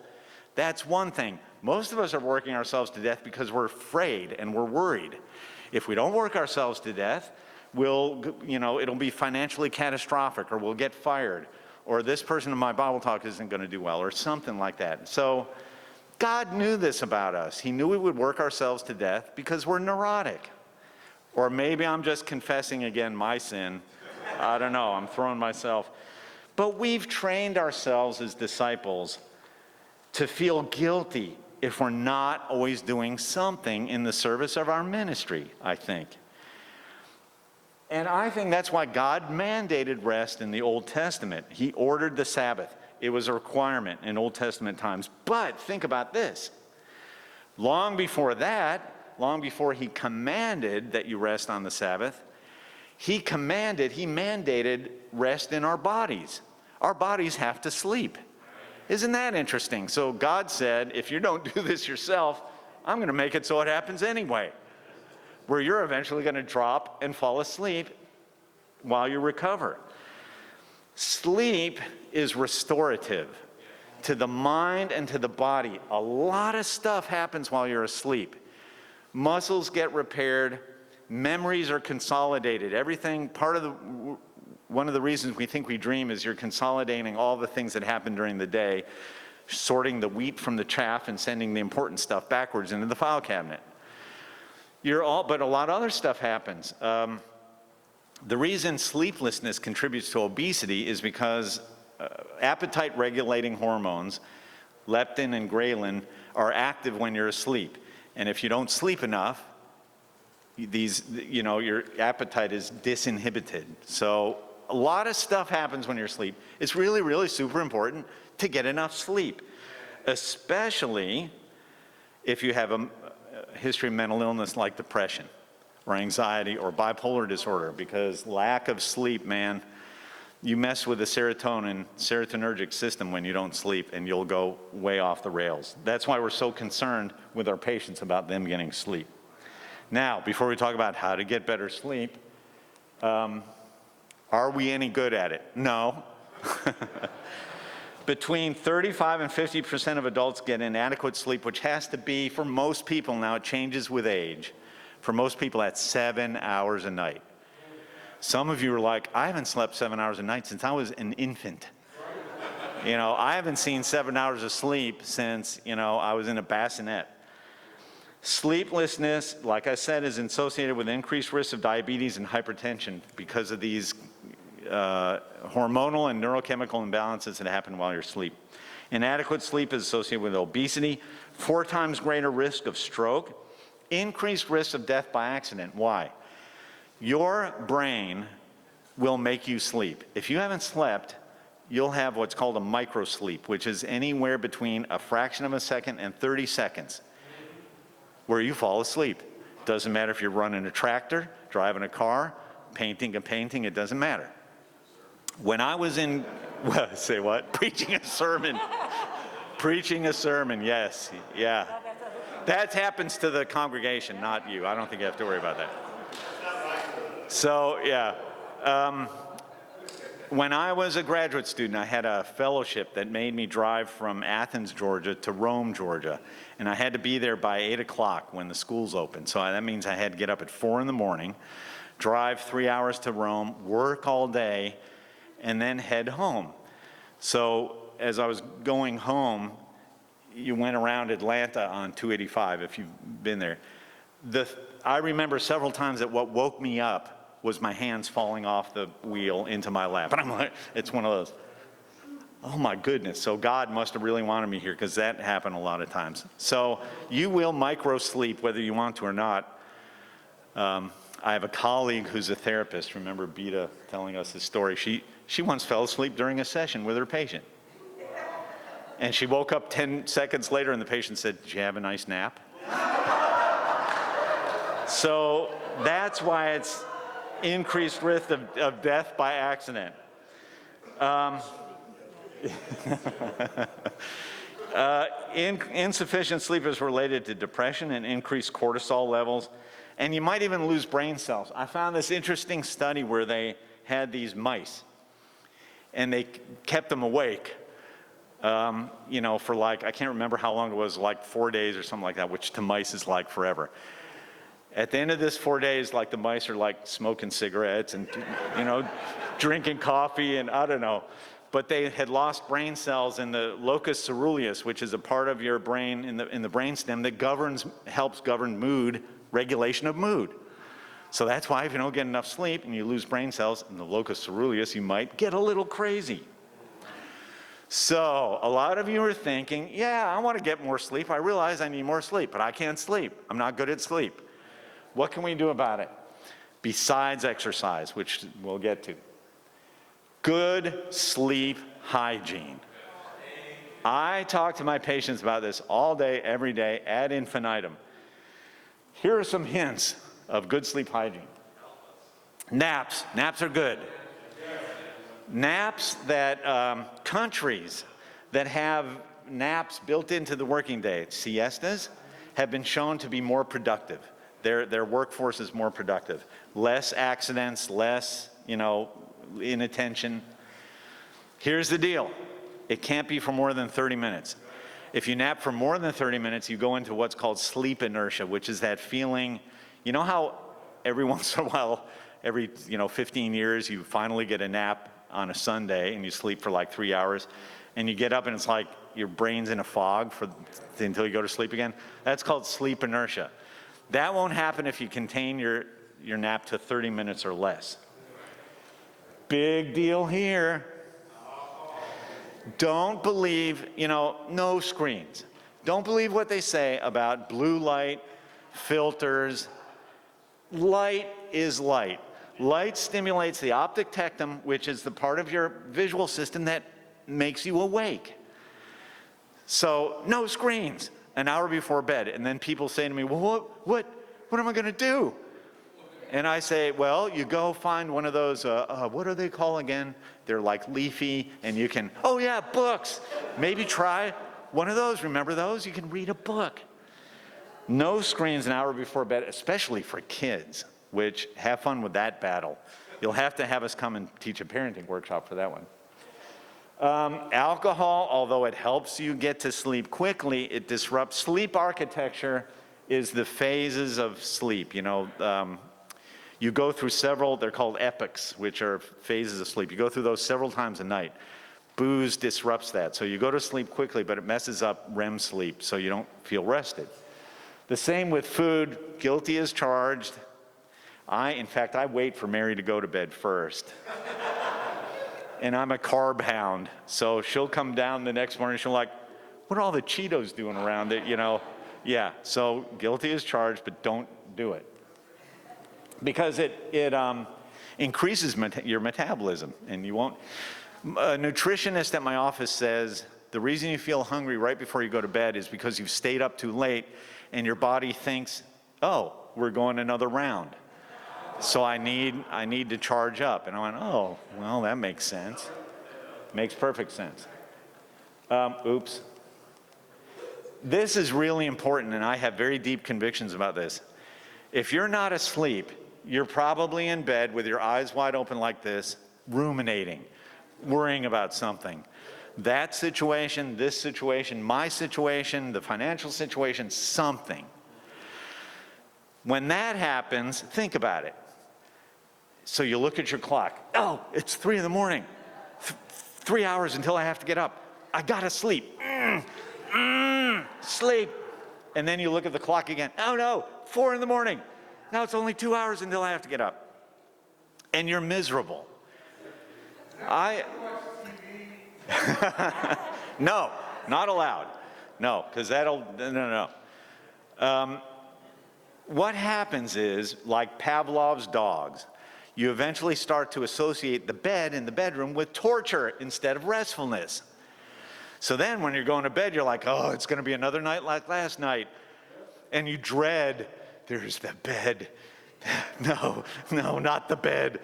that's one thing. Most of us are working ourselves to death because we're afraid and we're worried. If we don't work ourselves to death, it'll be financially catastrophic, or we'll get fired, or this person in my Bible talk isn't going to do well, or something like that. So God knew this about us. He knew we would work ourselves to death because we're neurotic. Or maybe I'm just confessing again my sin. I don't know, I'm throwing myself. But we've trained ourselves as disciples to feel guilty if we're not always doing something in the service of our ministry, I think. And I think that's why God mandated rest in the Old Testament. He ordered the Sabbath. It was a requirement in Old Testament times. But think about this. Long before that, long before he commanded that you rest on the Sabbath, he mandated rest in our bodies. Our bodies have to sleep. Isn't that interesting? So God said, if you don't do this yourself, I'm going to make it so it happens anyway, where you're eventually going to drop and fall asleep while you recover. Sleep is restorative to the mind and to the body. A lot of stuff happens while you're asleep. Muscles get repaired, memories are consolidated. One of the reasons we think we dream is you're consolidating all the things that happen during the day, sorting the wheat from the chaff and sending the important stuff backwards into the file cabinet. But a lot of other stuff happens. The reason sleeplessness contributes to obesity is because appetite regulating hormones, leptin and ghrelin, are active when you're asleep. And if you don't sleep enough, your appetite is disinhibited. So a lot of stuff happens when you're asleep. It's really, really super important to get enough sleep, especially if you have a history of mental illness like depression or anxiety or bipolar disorder, because lack of sleep, man, you mess with the serotonergic system when you don't sleep, and you'll go way off the rails. That's why we're so concerned with our patients about them getting sleep. Now, before we talk about how to get better sleep, are we any good at it? No. Between 35 and 50% of adults get inadequate sleep, which has to be, for most people now, it changes with age. For most people, that's 7 hours a night. Some of you are like, I haven't slept 7 hours a night since I was an infant. I haven't seen 7 hours of sleep since, I was in a bassinet. Sleeplessness, like I said, is associated with increased risk of diabetes and hypertension because of these hormonal and neurochemical imbalances that happen while you're asleep. Inadequate sleep is associated with obesity, 4 times greater risk of stroke, increased risk of death by accident. Why? Your brain will make you sleep. If you haven't slept, you'll have what's called a microsleep, which is anywhere between a fraction of a second and 30 seconds where you fall asleep. Doesn't matter if you're running a tractor, driving a car, painting a painting, it doesn't matter. When I was say what? Preaching a sermon. Preaching a sermon, yes, yeah. That happens to the congregation, not you. I don't think you have to worry about that. So, yeah. When I was a graduate student, I had a fellowship that made me drive from Athens, Georgia to Rome, Georgia. And I had to be there by 8 o'clock when the schools opened. So that means I had to get up at 4 in the morning, drive 3 hours to Rome, work all day, and then head home. So as I was going home, you went around Atlanta on 285 if you've been there. I remember several times that what woke me up was my hands falling off the wheel into my lap. And I'm like, it's one of those, oh my goodness. So God must have really wanted me here, because that happened a lot of times. So you will micro sleep whether you want to or not. I have a colleague who's a therapist. Remember Beta telling us his story? She once fell asleep during a session with her patient. And she woke up 10 seconds later and the patient said, "Did you have a nice nap?" So that's why it's increased risk of death by accident. Insufficient sleep is related to depression and increased cortisol levels, and you might even lose brain cells. I found this interesting study where they had these mice, and they kept them awake for like, I can't remember how long it was, like 4 days or something like that, which to mice is like forever. At the end of this 4 days, like the mice are like smoking cigarettes and, drinking coffee and I don't know. But they had lost brain cells in the locus ceruleus, which is a part of your brain in the brainstem that helps govern mood, regulation of mood. So that's why if you don't get enough sleep and you lose brain cells in the locus ceruleus, you might get a little crazy. So a lot of you are thinking, yeah, I want to get more sleep. I realize I need more sleep, but I can't sleep. I'm not good at sleep. What can we do about it? Besides exercise, which we'll get to. Good sleep hygiene. I talk to my patients about this all day, every day, ad infinitum. Here are some hints of good sleep hygiene. Naps. Naps are good. Naps that countries that have naps built into the working day, siestas, have been shown to be more productive. Their workforce is more productive. Less accidents, less, inattention. Here's the deal. It can't be for more than 30 minutes. If you nap for more than 30 minutes, you go into what's called sleep inertia, which is that feeling, you know how every once in a while, every 15 years, you finally get a nap on a Sunday and you sleep for like 3 hours and you get up and it's like your brain's in a fog until you go to sleep again? That's called sleep inertia. That won't happen if you contain your nap to 30 minutes or less. Big deal here. Don't believe, no screens. Don't believe what they say about blue light, filters. Light is light. Light stimulates the optic tectum, which is the part of your visual system that makes you awake. So no screens an hour before bed. And then people say to me, well, what am I going to do? And I say, well, you go find one of those, what are they called again? They're like leafy, and you can, oh yeah, books. Maybe try one of those. Remember those? You can read a book. No screens an hour before bed, especially for kids, which have fun with that battle. You'll have to have us come and teach a parenting workshop for that one. Alcohol, although it helps you get to sleep quickly, it disrupts sleep architecture is the phases of sleep. You go through several, they're called epochs, which are phases of sleep. You go through those several times a night. Booze disrupts that. So you go to sleep quickly, but it messes up REM sleep, so you don't feel rested. The same with food. Guilty as charged. In fact, I wait for Mary to go to bed first. And I'm a carb hound. So she'll come down the next morning, she'll like, what are all the Cheetos doing around it, Yeah, so guilty as charged, but don't do it. Because it increases your metabolism, and you won't. A nutritionist at my office says the reason you feel hungry right before you go to bed is because you've stayed up too late, and your body thinks, oh, we're going another round, so I need to charge up. And I went, oh, well, that makes sense. Makes perfect sense. Oops. This is really important, and I have very deep convictions about this. If you're not asleep, you're probably in bed with your eyes wide open like this, ruminating, worrying about something. That situation, this situation, my situation, the financial situation, something. When that happens, think about it. So you look at your clock. Oh, it's 3 a.m. 3 hours until I have to get up. I gotta sleep. Sleep. And then you look at the clock again. Oh no, 4 a.m. Now it's only 2 hours until I have to get up. And you're miserable. No, not allowed. No, because no. What happens is, like Pavlov's dogs, you eventually start to associate the bed in the bedroom with torture instead of restfulness. So then when you're going to bed, you're like, oh, it's going to be another night like last night. And you dread, there's the bed. No, not the bed.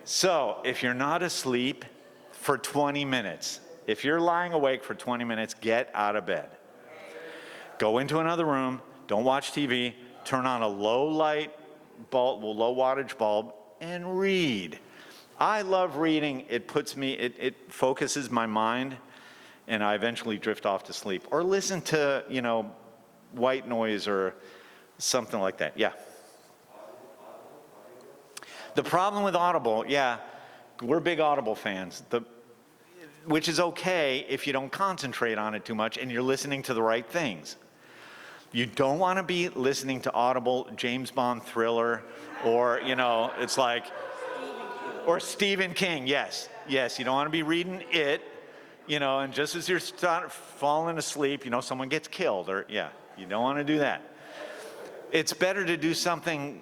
So if you're not asleep for 20 minutes, if you're lying awake for 20 minutes, get out of bed. Go into another room, don't watch TV, turn on a low light bulb, low wattage bulb, and read. I love reading. It focuses my mind. and I eventually drift off to sleep. Or listen to, white noise or something like that. Yeah. The problem with Audible, yeah, we're big Audible fans, which is okay if you don't concentrate on it too much and you're listening to the right things. You don't want to be listening to Audible James Bond thriller or, it's like, or Stephen King, yes. Yes, you don't want to be reading it, and just as you're falling asleep, someone gets killed or, yeah, you don't want to do that. It's better to do something,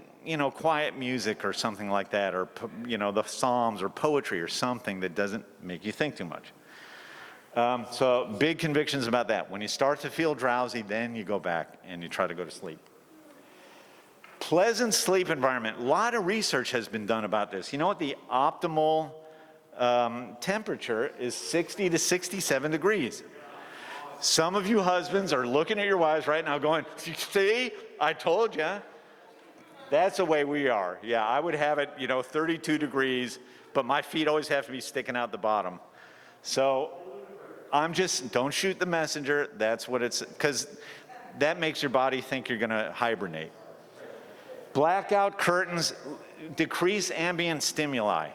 quiet music or something like that, or, the Psalms or poetry or something that doesn't make you think too much. So big convictions about that. When you start to feel drowsy, then you go back and you try to go to sleep. Pleasant sleep environment. A lot of research has been done about this. You know what the optimal temperature is? 60 to 67 degrees. Some of you husbands are looking at your wives right now going, see, I told you. That's the way we are. Yeah, I would have it, 32 degrees, but my feet always have to be sticking out the bottom. So don't shoot the messenger. That's what it's, because that makes your body think you're going to hibernate. Blackout curtains decrease ambient stimuli.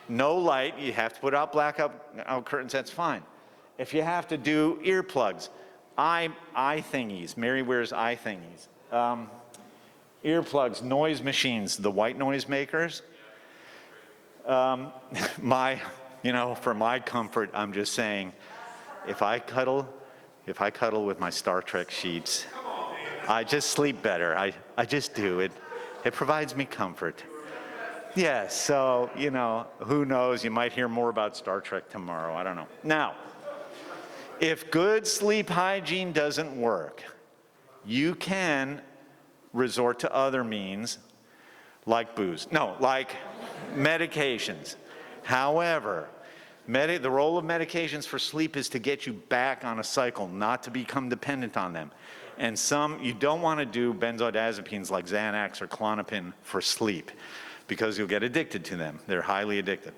No light, you have to put out blackout curtains, that's fine. If you have to do earplugs, eye thingies, Mary wears eye thingies. Earplugs, noise machines, the white noise makers. For my comfort, I'm just saying, if I cuddle with my Star Trek sheets, I just sleep better. I just do. It provides me comfort. Yeah, so, who knows? You might hear more about Star Trek tomorrow. I don't know. Now, if good sleep hygiene doesn't work, you can resort to other means like like medications. However, the role of medications for sleep is to get you back on a cycle, not to become dependent on them. And you don't want to do benzodiazepines like Xanax or Klonopin for sleep because you'll get addicted to them. They're highly addictive.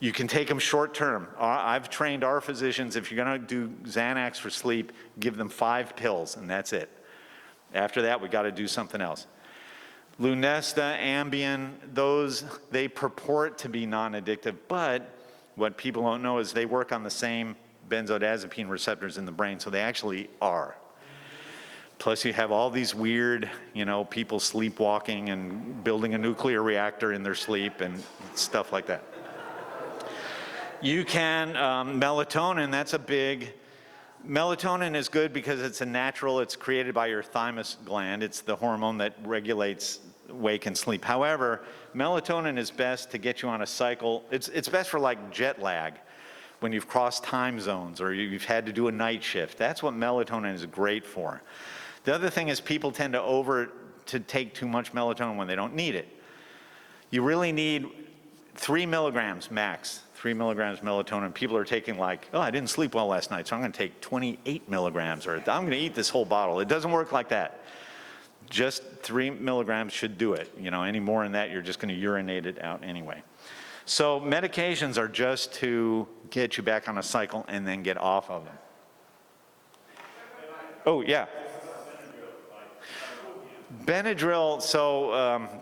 You can take them short term. I've trained our physicians, if you're going to do Xanax for sleep, give them 5 pills and that's it. After that, we got to do something else. Lunesta, Ambien, they purport to be non-addictive, but what people don't know is they work on the same benzodiazepine receptors in the brain, so they actually are. Plus you have all these weird, people sleepwalking and building a nuclear reactor in their sleep and stuff like that. You can, melatonin, melatonin is good because it's created by your thymus gland. It's the hormone that regulates wake and sleep. However, melatonin is best to get you on a cycle. It's best for like jet lag, when you've crossed time zones or you've had to do a night shift. That's what melatonin is great for. The other thing is people tend to take too much melatonin when they don't need it. You really need 3 milligrams max. 3 milligrams melatonin. People are taking like, I didn't sleep well last night, so I'm going to take 28 milligrams, or I'm going to eat this whole bottle. It doesn't work like that. Just 3 milligrams should do it. Any more than that, you're just going to urinate it out anyway. So medications are just to get you back on a cycle and then get off of them. Oh, yeah. Benadryl,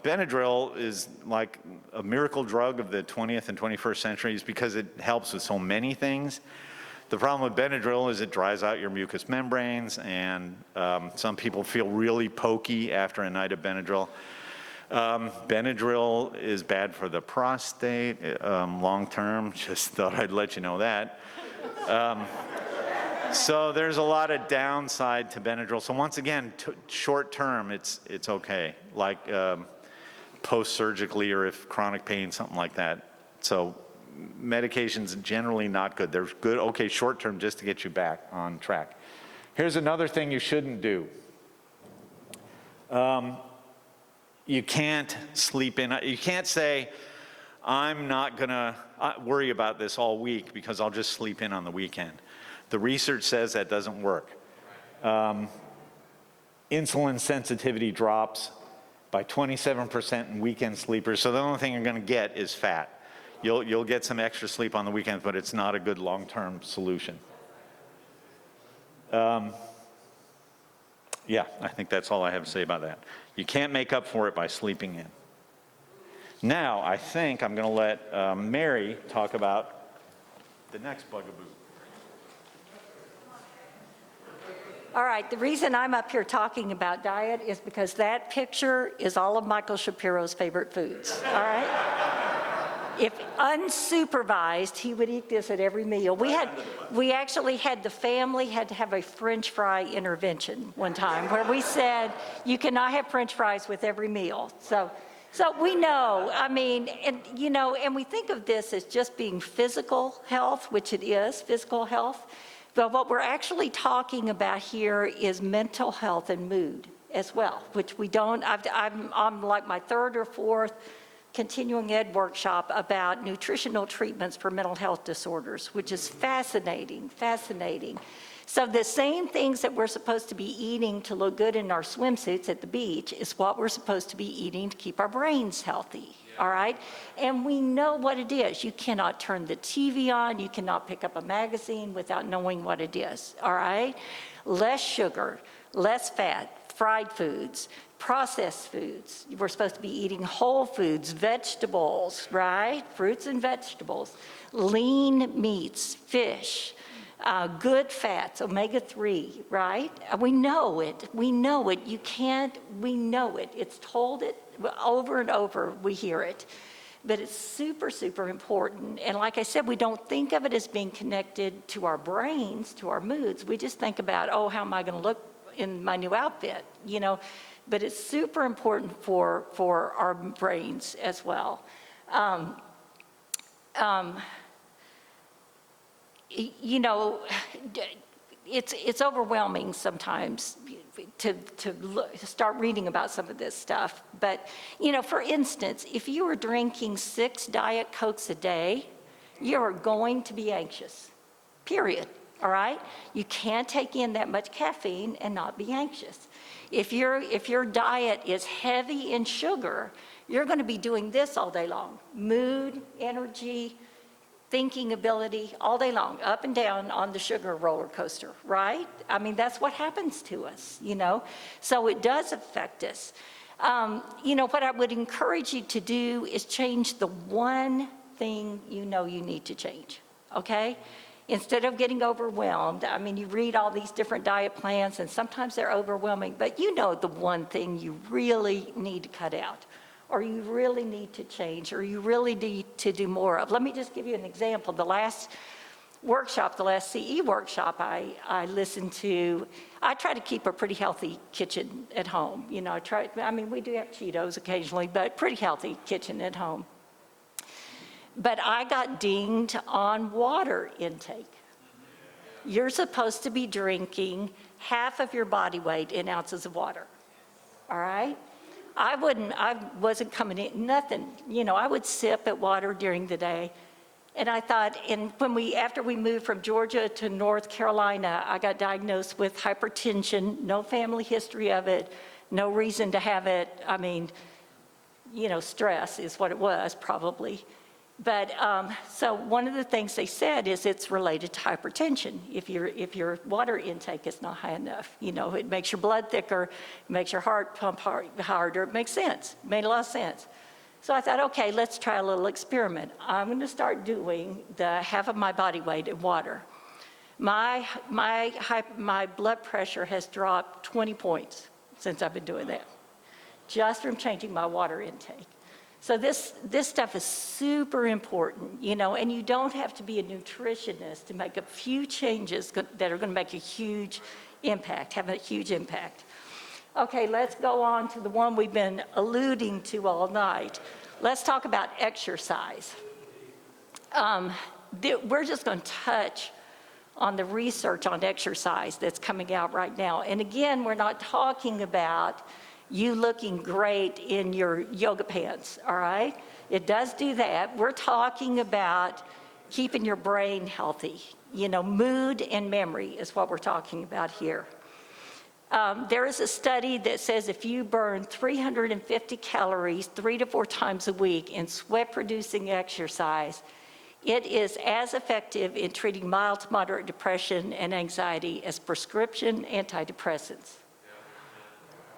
Benadryl is like a miracle drug of the 20th and 21st centuries because it helps with so many things. The problem with Benadryl is it dries out your mucous membranes, and some people feel really pokey after a night of Benadryl. Benadryl is bad for the prostate long term, just thought I'd let you know that. So there's a lot of downside to Benadryl. So once again, short term, it's okay, like post-surgically or if chronic pain, something like that. So medications generally not good. They're good, okay, short term just to get you back on track. Here's another thing you shouldn't do. You can't sleep in. You can't say, I'm not going to worry about this all week because I'll just sleep in on the weekend. The research says that doesn't work. Insulin sensitivity drops by 27% in weekend sleepers, so the only thing you're going to get is fat. You'll get some extra sleep on the weekends, but it's not a good long-term solution. Yeah, I think that's all I have to say about that. You can't make up for it by sleeping in. Now, I think I'm going to let Mary talk about the next bugaboo. All right, the reason I'm up here talking about diet is because that picture is all of Michael Shapiro's favorite foods, all right? If unsupervised, he would eat this at every meal. We actually had the family had to have a French fry intervention one time where we said, you cannot have French fries with every meal. So we know, I mean, and you know, and we think of this as just being physical health, which it is, physical health. But what we're actually talking about here is mental health and mood as well, which we don't, I'm like my third or fourth continuing ed workshop about nutritional treatments for mental health disorders, which is fascinating, fascinating. So the same things that we're supposed to be eating to look good in our swimsuits at the beach is what we're supposed to be eating to keep our brains healthy, all right? And we know what it is. You cannot turn the TV on, you cannot pick up a magazine without knowing what it is, all right? Less sugar, less fat, fried foods, processed foods. We're supposed to be eating whole foods, vegetables, right? Fruits and vegetables, lean meats, fish, good fats, omega-3, right? We know it, you can't, we know it. It's told it over and over, we hear it. But it's super, super important. And like I said, we don't think of it as being connected to our brains, to our moods. We just think about, oh, how am I gonna look in my new outfit, you know? But it's super important for our brains as well. You know, it's overwhelming sometimes to start reading about some of this stuff. But, you know, for instance, if you were drinking 6 Diet Cokes a day, you're going to be anxious, period, all right? You can't take in that much caffeine and not be anxious. If your diet is heavy in sugar, you're gonna be doing this all day long. Mood, energy, thinking ability, all day long, up and down on the sugar roller coaster, right? I mean, that's what happens to us, you know? So it does affect us. You know, what I would encourage you to do is change the one thing you know you need to change, okay? Instead of getting overwhelmed, I mean, you read all these different diet plans and sometimes they're overwhelming, but you know the one thing you really need to cut out, or you really need to change, or you really need to do more of. Let me just give you an example. The last workshop, the last CE workshop I listened to, I try to keep a pretty healthy kitchen at home. You know, I mean, we do have Cheetos occasionally, but pretty healthy kitchen at home. But I got dinged on water intake. You're supposed to be drinking half of your body weight in ounces of water, all right? I wasn't coming in, nothing. You know, I would sip at water during the day. And I thought, and after we moved from Georgia to North Carolina, I got diagnosed with hypertension, no family history of it, no reason to have it. I mean, you know, stress is what it was probably. But so one of the things they said is it's related to hypertension. If your water intake is not high enough, you know, it makes your blood thicker, it makes your heart pump harder. It makes sense, it made a lot of sense. So I thought, okay, let's try a little experiment. I'm gonna start doing the half of my body weight in water. My blood pressure has dropped 20 points since I've been doing that, just from changing my water intake. So this stuff is super important, you know, and you don't have to be a nutritionist to make a few changes that are gonna make a huge impact, have a huge impact. Okay, let's go on to the one we've been alluding to all night. Let's talk about exercise. We're just gonna touch on the research on exercise that's coming out right now. And again, we're not talking about you looking great in your yoga pants, all right? It does do that. We're talking about keeping your brain healthy. You know, mood and memory is what we're talking about here. There is a study that says if you burn 350 calories 3 to 4 times a week in sweat-producing exercise, It is as effective in treating mild to moderate depression and anxiety as prescription antidepressants.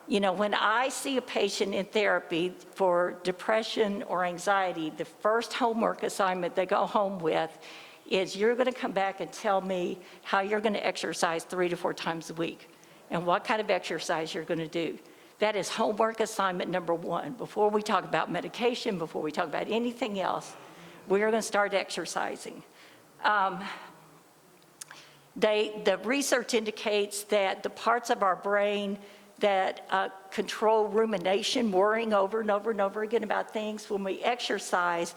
You know, when I see a patient in therapy for depression or anxiety, the first homework assignment they go home with is you're going to come back and tell me how you're going to exercise 3 to 4 times a week and what kind of exercise you're going to do. That is homework assignment number 1. Before we talk about medication, before we talk about anything else, we are going to start exercising. The research indicates that the parts of our brain that control rumination, worrying over and over and over again about things, when we exercise,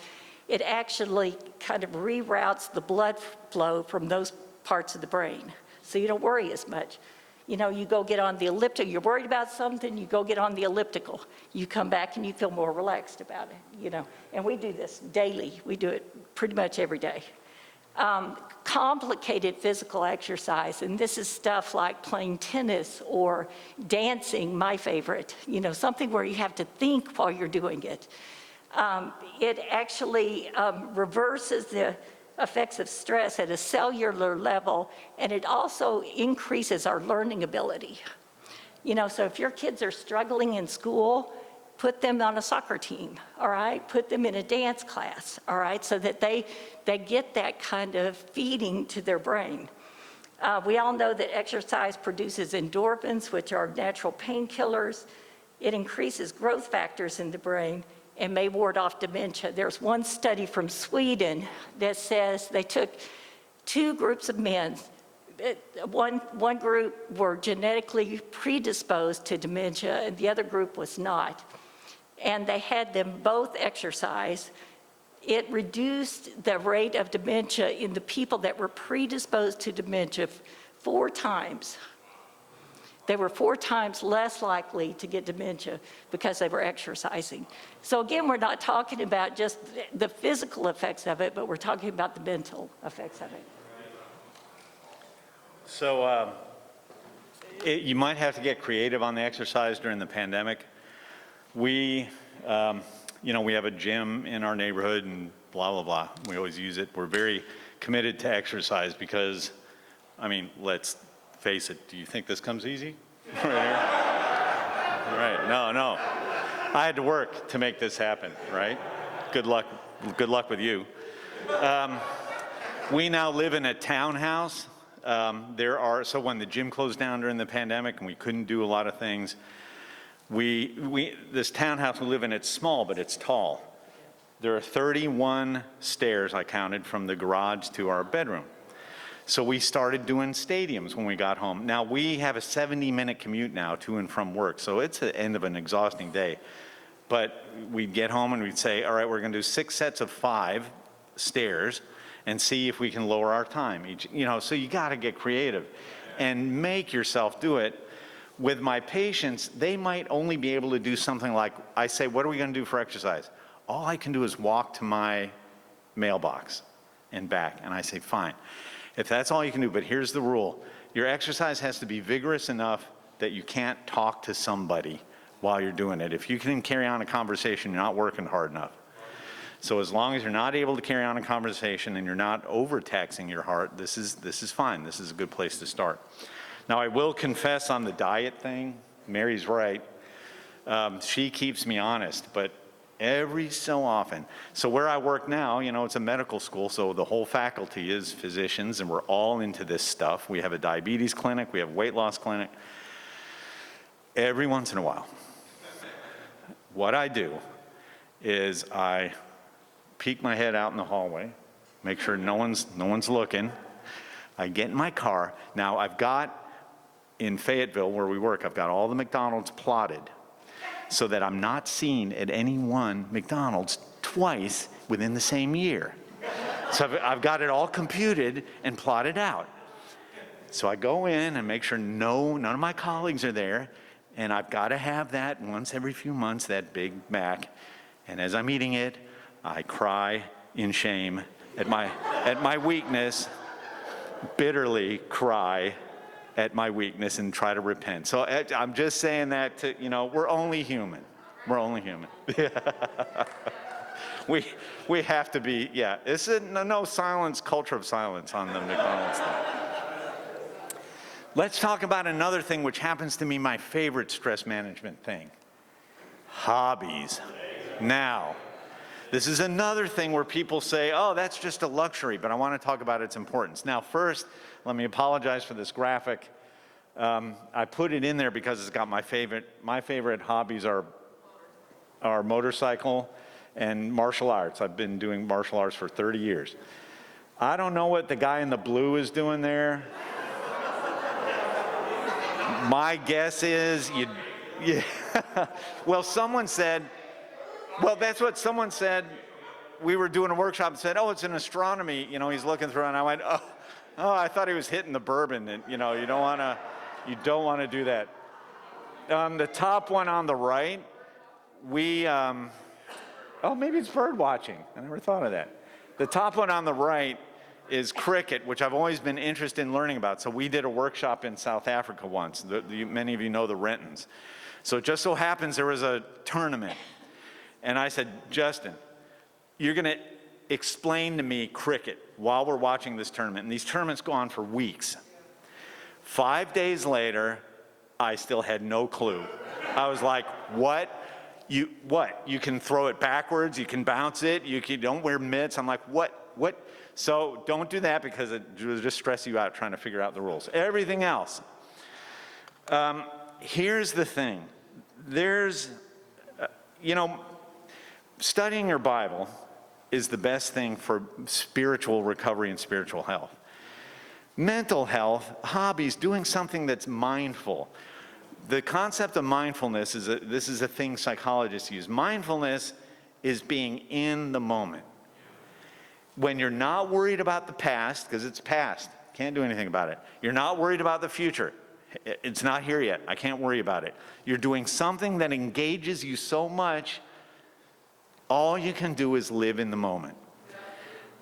it actually kind of reroutes the blood flow from those parts of the brain. So you don't worry as much. You know, you go get on the elliptical, you're worried about something, you go get on the elliptical. You come back and you feel more relaxed about it, you know. And we do this daily. We do it pretty much every day. Complicated physical exercise, and this is stuff like playing tennis or dancing, my favorite, you know, something where you have to think while you're doing it. It actually reverses the effects of stress at a cellular level, and it also increases our learning ability. You know, so if your kids are struggling in school, put them on a soccer team, all right? Put them in a dance class, all right? So that they get that kind of feeding to their brain. We all know that exercise produces endorphins, which are natural painkillers. It increases growth factors in the brain and may ward off dementia. There's one study from Sweden that says they took 2 groups of men. One group were genetically predisposed to dementia and the other group was not. And they had them both exercise. It reduced the rate of dementia in the people that were predisposed to dementia 4 times. They were 4 times less likely to get dementia because they were exercising. So again, we're not talking about just the physical effects of it, but we're talking about the mental effects of it. So you might have to get creative on the exercise during the pandemic. We, you know, we have a gym in our neighborhood and blah, blah, blah. We always use it. We're very committed to exercise because, I mean, let's face it, do you think this comes easy? Right here? Right, no. I had to work to make this happen, right? Good luck with you. We now live in a townhouse. So when the gym closed down during the pandemic and we couldn't do a lot of things, this townhouse we live in, it's small, but it's tall. There are 31 stairs I counted from the garage to our bedroom. So we started doing stadiums when we got home. Now we have a 70-minute commute now to and from work, so it's the end of an exhausting day. But we'd get home and we'd say, all right, we're gonna do 6 sets of 5 stairs and see if we can lower our time each, you know, so you gotta get creative and make yourself do it. With my patients, they might only be able to do something like, I say, what are we gonna do for exercise? All I can do is walk to my mailbox and back, and I say, fine. If that's all you can do, but here's the rule. Your exercise has to be vigorous enough that you can't talk to somebody while you're doing it. If you can carry on a conversation, you're not working hard enough. So as long as you're not able to carry on a conversation and you're not overtaxing your heart, this is fine. This is a good place to start. Now I will confess on the diet thing, Mary's right. She keeps me honest, but every so often. So where I work now, you know, it's a medical school, so the whole faculty is physicians and we're all into this stuff. We have a diabetes clinic, we have a weight loss clinic. Every once in a while, what I do is I peek my head out in the hallway, make sure no one's looking. I get in my car. Now I've got, in Fayetteville where we work, I've got all the McDonald's plotted so that I'm not seen at any one McDonald's twice within the same year. So I've got it all computed and plotted out. So I go in and make sure none of my colleagues are there, and I've got to have that once every few months, that Big Mac. And as I'm eating it, I cry in shame at my weakness, bitterly cry at my weakness and try to repent. So I'm just saying that to, you know, we're only human. We're only human. we have to be, yeah. It's a no silence, culture of silence on the McDonald's thing. Let's talk about another thing which happens to me, my favorite stress management thing. Hobbies. Now, this is another thing where people say, oh, that's just a luxury, but I want to talk about its importance. Now, first, let me apologize for this graphic. I put it in there because it's got my favorite hobbies are motorcycle and martial arts. I've been doing martial arts for 30 years. I don't know what the guy in the blue is doing there. My guess is well, someone said, well, that's what someone said. We were doing a workshop and said, oh, it's in astronomy. You know, he's looking through, and I went, oh, I thought he was hitting the bourbon. And, you know, you don't want to do that. The top one on the right, oh, maybe it's bird watching. I never thought of that. The top one on the right is cricket, which I've always been interested in learning about. So we did a workshop in South Africa once. Many of you know the Rentons. So it just so happens there was a tournament. And I said, Justin, you're going to explain to me cricket while we're watching this tournament. And these tournaments go on for weeks. 5 days later, I still had no clue. I was like, what? You can throw it backwards, you can bounce it, you don't wear mitts. I'm like, what? So don't do that because it will just stress you out trying to figure out the rules. Everything else. Here's the thing. There's, studying your Bible is the best thing for spiritual recovery and spiritual health. Mental health, hobbies, doing something that's mindful. The concept of mindfulness this is a thing psychologists use. Mindfulness is being in the moment. When you're not worried about the past, because it's past, can't do anything about it. You're not worried about the future. It's not here yet. I can't worry about it. You're doing something that engages you so much, all you can do is live in the moment.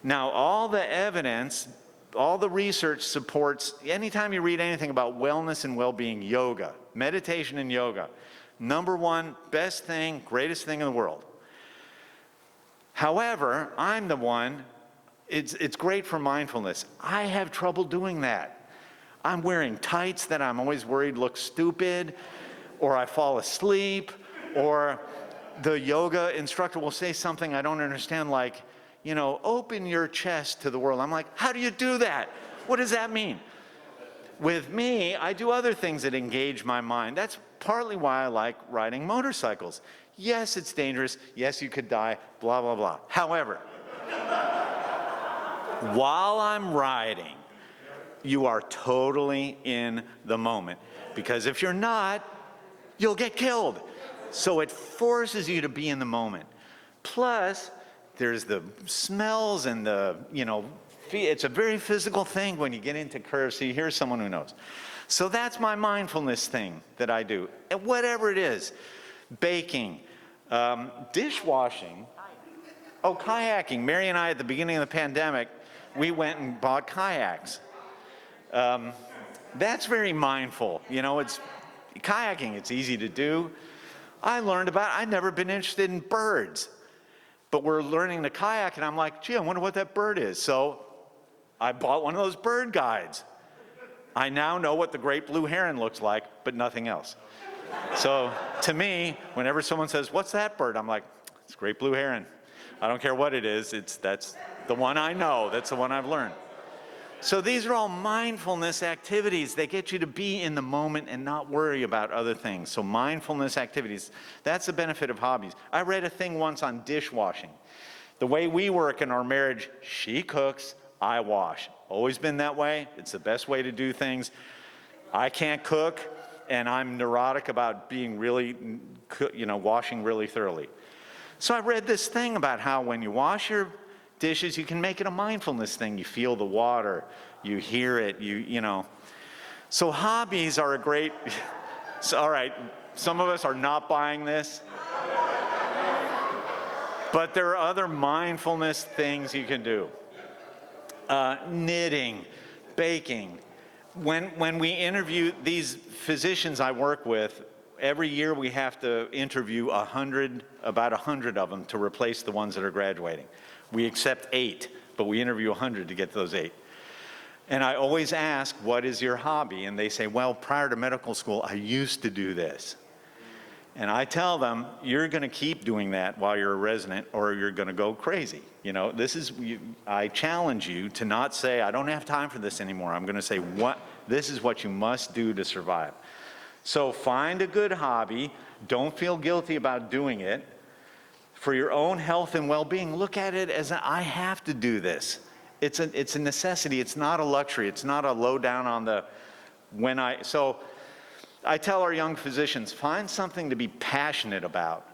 Now, all the evidence, all the research supports, anytime you read anything about wellness and well-being, yoga, meditation and yoga, number one, best thing, greatest thing in the world. However, I'm the one, it's great for mindfulness. I have trouble doing that. I'm wearing tights that I'm always worried look stupid, or I fall asleep, or the yoga instructor will say something I don't understand, like, open your chest to the world. I'm like, how do you do that? What does that mean? With me, I do other things that engage my mind. That's partly why I like riding motorcycles. Yes, it's dangerous. Yes, you could die, blah, blah, blah. However, while I'm riding, you are totally in the moment. Because if you're not, you'll get killed. So it forces you to be in the moment. Plus, there's the smells and it's a very physical thing when you get into curves. See, here's someone who knows. So that's my mindfulness thing that I do. And whatever it is, baking, dishwashing, kayaking. Mary and I, at the beginning of the pandemic, we went and bought kayaks. That's very mindful. It's kayaking, it's easy to do. I'd never been interested in birds. But we're learning to kayak, and I'm like, gee, I wonder what that bird is. So I bought one of those bird guides. I now know what the great blue heron looks like, but nothing else. So to me, whenever someone says, what's that bird? I'm like, it's great blue heron. I don't care what it is. That's the one I know. That's the one I've learned. So these are all mindfulness activities. They get you to be in the moment and not worry about other things. So mindfulness activities, that's the benefit of hobbies. I read a thing once on dishwashing. The way we work in our marriage, she cooks, I wash. Always been that way. It's the best way to do things. I can't cook, and I'm neurotic about being really, washing really thoroughly. So I read this thing about how when you wash your dishes, you can make it a mindfulness thing. You feel the water, you hear it, So hobbies are a great, all right, some of us are not buying this, but there are other mindfulness things you can do. Knitting, baking. When we interview these physicians I work with, every year we have to interview about 100 of them to replace the ones that are graduating. We accept 8, but we interview 100 to get those 8. And I always ask, what is your hobby? And they say, well, prior to medical school, I used to do this. And I tell them, you're going to keep doing that while you're a resident, or you're going to go crazy. You know, I challenge you to not say, I don't have time for this anymore. I'm going to say, this is what you must do to survive. So find a good hobby. Don't feel guilty about doing it. For your own health and well-being, look at it as I have to do this. It's a necessity. It's not a luxury. It's not a low down on the So I tell our young physicians, find something to be passionate about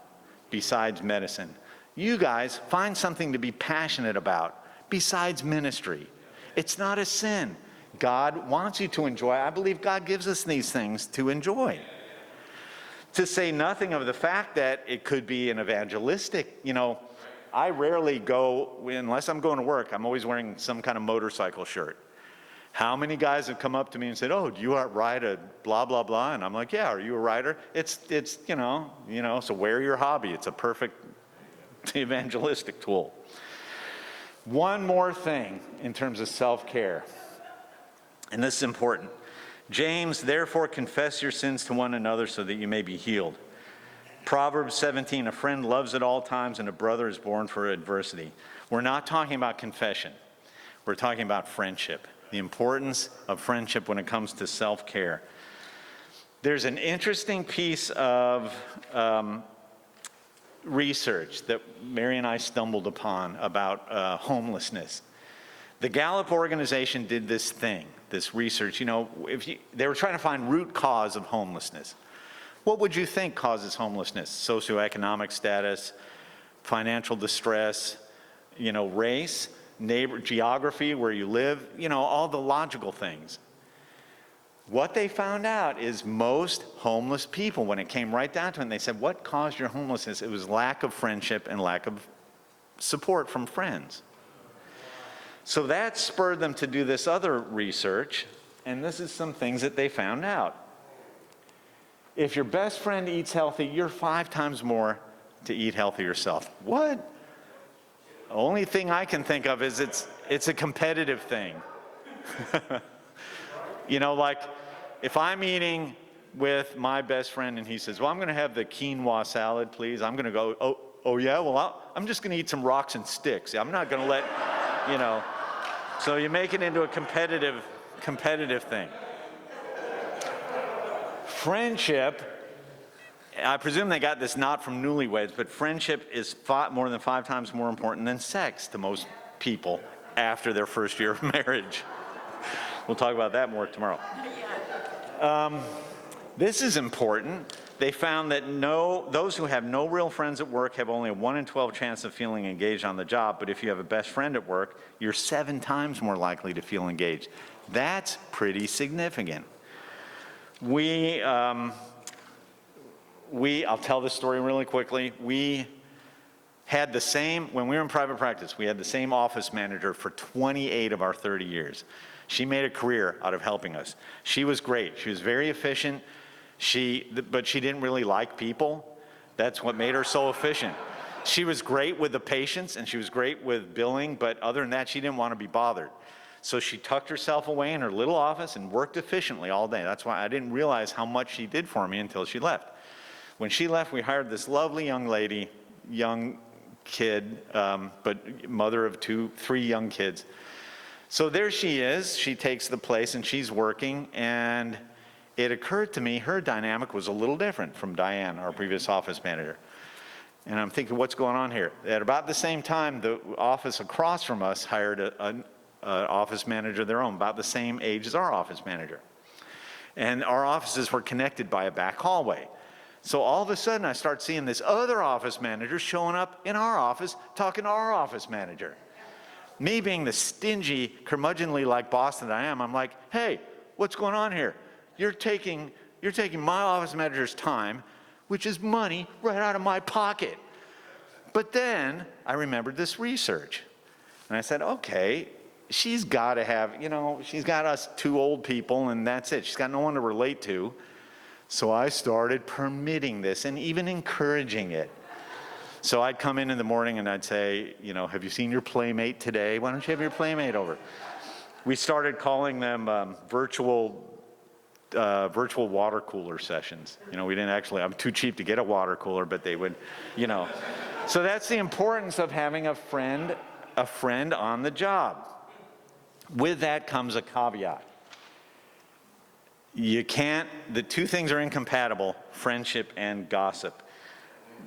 besides medicine. You guys, find something to be passionate about besides ministry. It's not a sin. God wants you to enjoy. I believe God gives us these things to enjoy. To say nothing of the fact that it could be an evangelistic, I rarely go, unless I'm going to work, I'm always wearing some kind of motorcycle shirt. How many guys have come up to me and said, oh, do you ride a blah, blah, blah? And I'm like, yeah, are you a rider? It's so wear your hobby. It's a perfect evangelistic tool. One more thing in terms of self-care, and this is important. James, therefore confess your sins to one another so that you may be healed. Proverbs 17, a friend loves at all times and a brother is born for adversity. We're not talking about confession. We're talking about friendship. The importance of friendship when it comes to self-care. There's an interesting piece of research that Mary and I stumbled upon about homelessness. The Gallup organization did this research. They were trying to find root cause of homelessness. What would you think causes homelessness? Socioeconomic status, financial distress, race, geography, where you live, all the logical things. What they found out is most homeless people, when it came right down to it, and they said, what caused your homelessness? It was lack of friendship and lack of support from friends. So that spurred them to do this other research, and this is some things that they found out. If your best friend eats healthy, you're 5 times more to eat healthy yourself. What? The only thing I can think of is it's a competitive thing. Like if I'm eating with my best friend and he says, well, I'm going to have the quinoa salad, please. I'm going to go, oh yeah? Well, I'm just going to eat some rocks and sticks. I'm not going to let, So you make it into a competitive thing. Friendship, I presume they got this not from newlyweds, but friendship is more than 5 times more important than sex to most people after their first year of marriage. We'll talk about that more tomorrow. This is important. They found that those who have no real friends at work have only a 1 in 12 chance of feeling engaged on the job, but if you have a best friend at work, you're 7 times more likely to feel engaged. That's pretty significant. I'll tell this story really quickly. We had when we were in private practice, we had the same office manager for 28 of our 30 years. She made a career out of helping us. She was great. She was very efficient. But she didn't really like people. That's what made her so efficient. She was great with the patients and she was great with billing, but other than that, she didn't want to be bothered. So she tucked herself away in her little office and worked efficiently all day. That's why I didn't realize how much she did for me until she left. When she left, we hired this lovely young kid, but mother of 3 young kids. So there she is. She takes the place and she's working, and it occurred to me her dynamic was a little different from Diane, our previous office manager. And I'm thinking, what's going on here? At about the same time, the office across from us hired an office manager of their own, about the same age as our office manager. And our offices were connected by a back hallway. So all of a sudden, I start seeing this other office manager showing up in our office, talking to our office manager. Me being the stingy, curmudgeonly-like boss that I am, I'm like, hey, what's going on here? You're taking my office manager's time, which is money, right out of my pocket. But then I remembered this research. And I said, okay, she's got to have, she's got us 2 old people and that's it. She's got no one to relate to. So I started permitting this and even encouraging it. So I'd come in the morning and I'd say, you know, have you seen your playmate today? Why don't you have your playmate over? We started calling them virtual water cooler sessions. You know, we didn't actually, I'm too cheap to get a water cooler, but they would, you know. So that's the importance of having a friend on the job. With that comes a caveat. You can't, the two things are incompatible, friendship and gossip.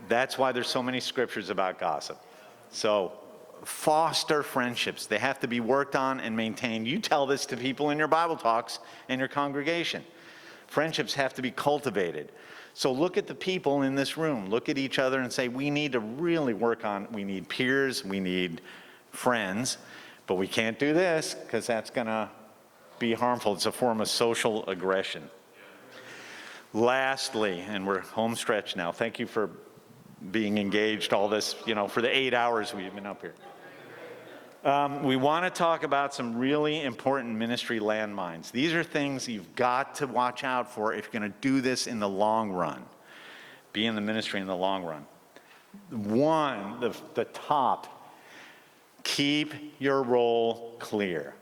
That's why there's so many scriptures about gossip. So foster friendships. They have to be worked on and maintained. You tell this to people in your Bible talks in your congregation. Friendships have to be cultivated. So look at the people in this room. Look at each other and say, we need to really work on, we need peers, we need friends, but we can't do this because that's going to be harmful. It's a form of social aggression. Lastly, and we're home stretch now. Thank you for being engaged all this, you know, for the 8 hours we've been up here. We want to talk about some really important ministry landmines. These are things you've got to watch out for if you're going to do this in the long run. Be in the ministry in the long run. One, the top, keep your role clear.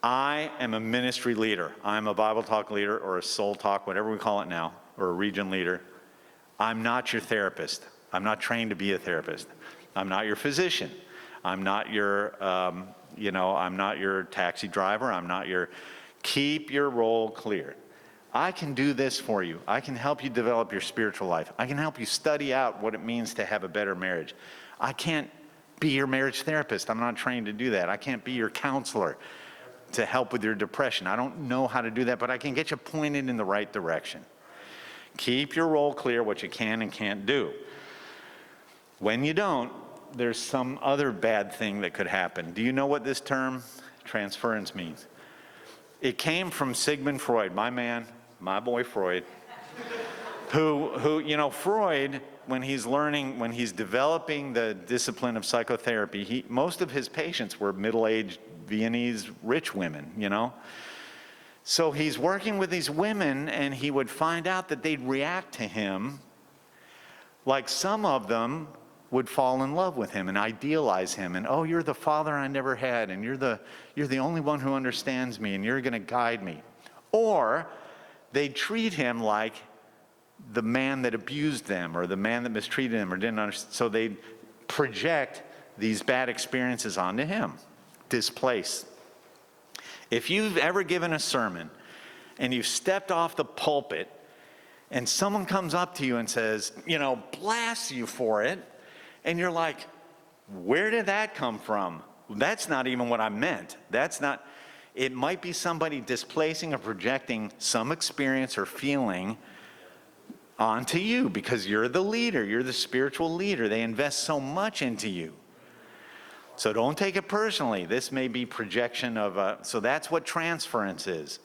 I am a ministry leader. I'm a Bible talk leader or a soul talk, whatever we call it now, or a region leader. I'm not your therapist. I'm not trained to be a therapist. I'm not your physician. I'm not your, I'm not your taxi driver. I'm not your, keep your role clear. I can do this for you. I can help you develop your spiritual life. I can help you study out what it means to have a better marriage. I can't be your marriage therapist. I'm not trained to do that. I can't be your counselor to help with your depression. I don't know how to do that, but I can get you pointed in the right direction. Keep your role clear, what you can and can't do. When you don't, there's some other bad thing that could happen. Do you know what this term transference means? It came from Sigmund Freud, my man, my boy Freud, who, you know, Freud, when he's developing the discipline of psychotherapy, most of his patients were middle-aged Viennese rich women, you know. So he's working with these women, and he would find out that they'd react to him like some of them would fall in love with him and idealize him, and, oh, you're the father I never had, and you're the only one who understands me, and you're going to guide me. Or they'd treat him like the man that abused them or the man that mistreated them or didn't understand. So they'd project these bad experiences onto him, displace. If you've ever given a sermon and you've stepped off the pulpit and someone comes up to you and says, you know, blasts you for it, and you're like, where did that come from? That's not even what I meant. That's not, it might be somebody displacing or projecting some experience or feeling onto you because you're the leader, you're the spiritual leader. They invest so much into you. So don't take it personally. This may be projection of so that's what transference is.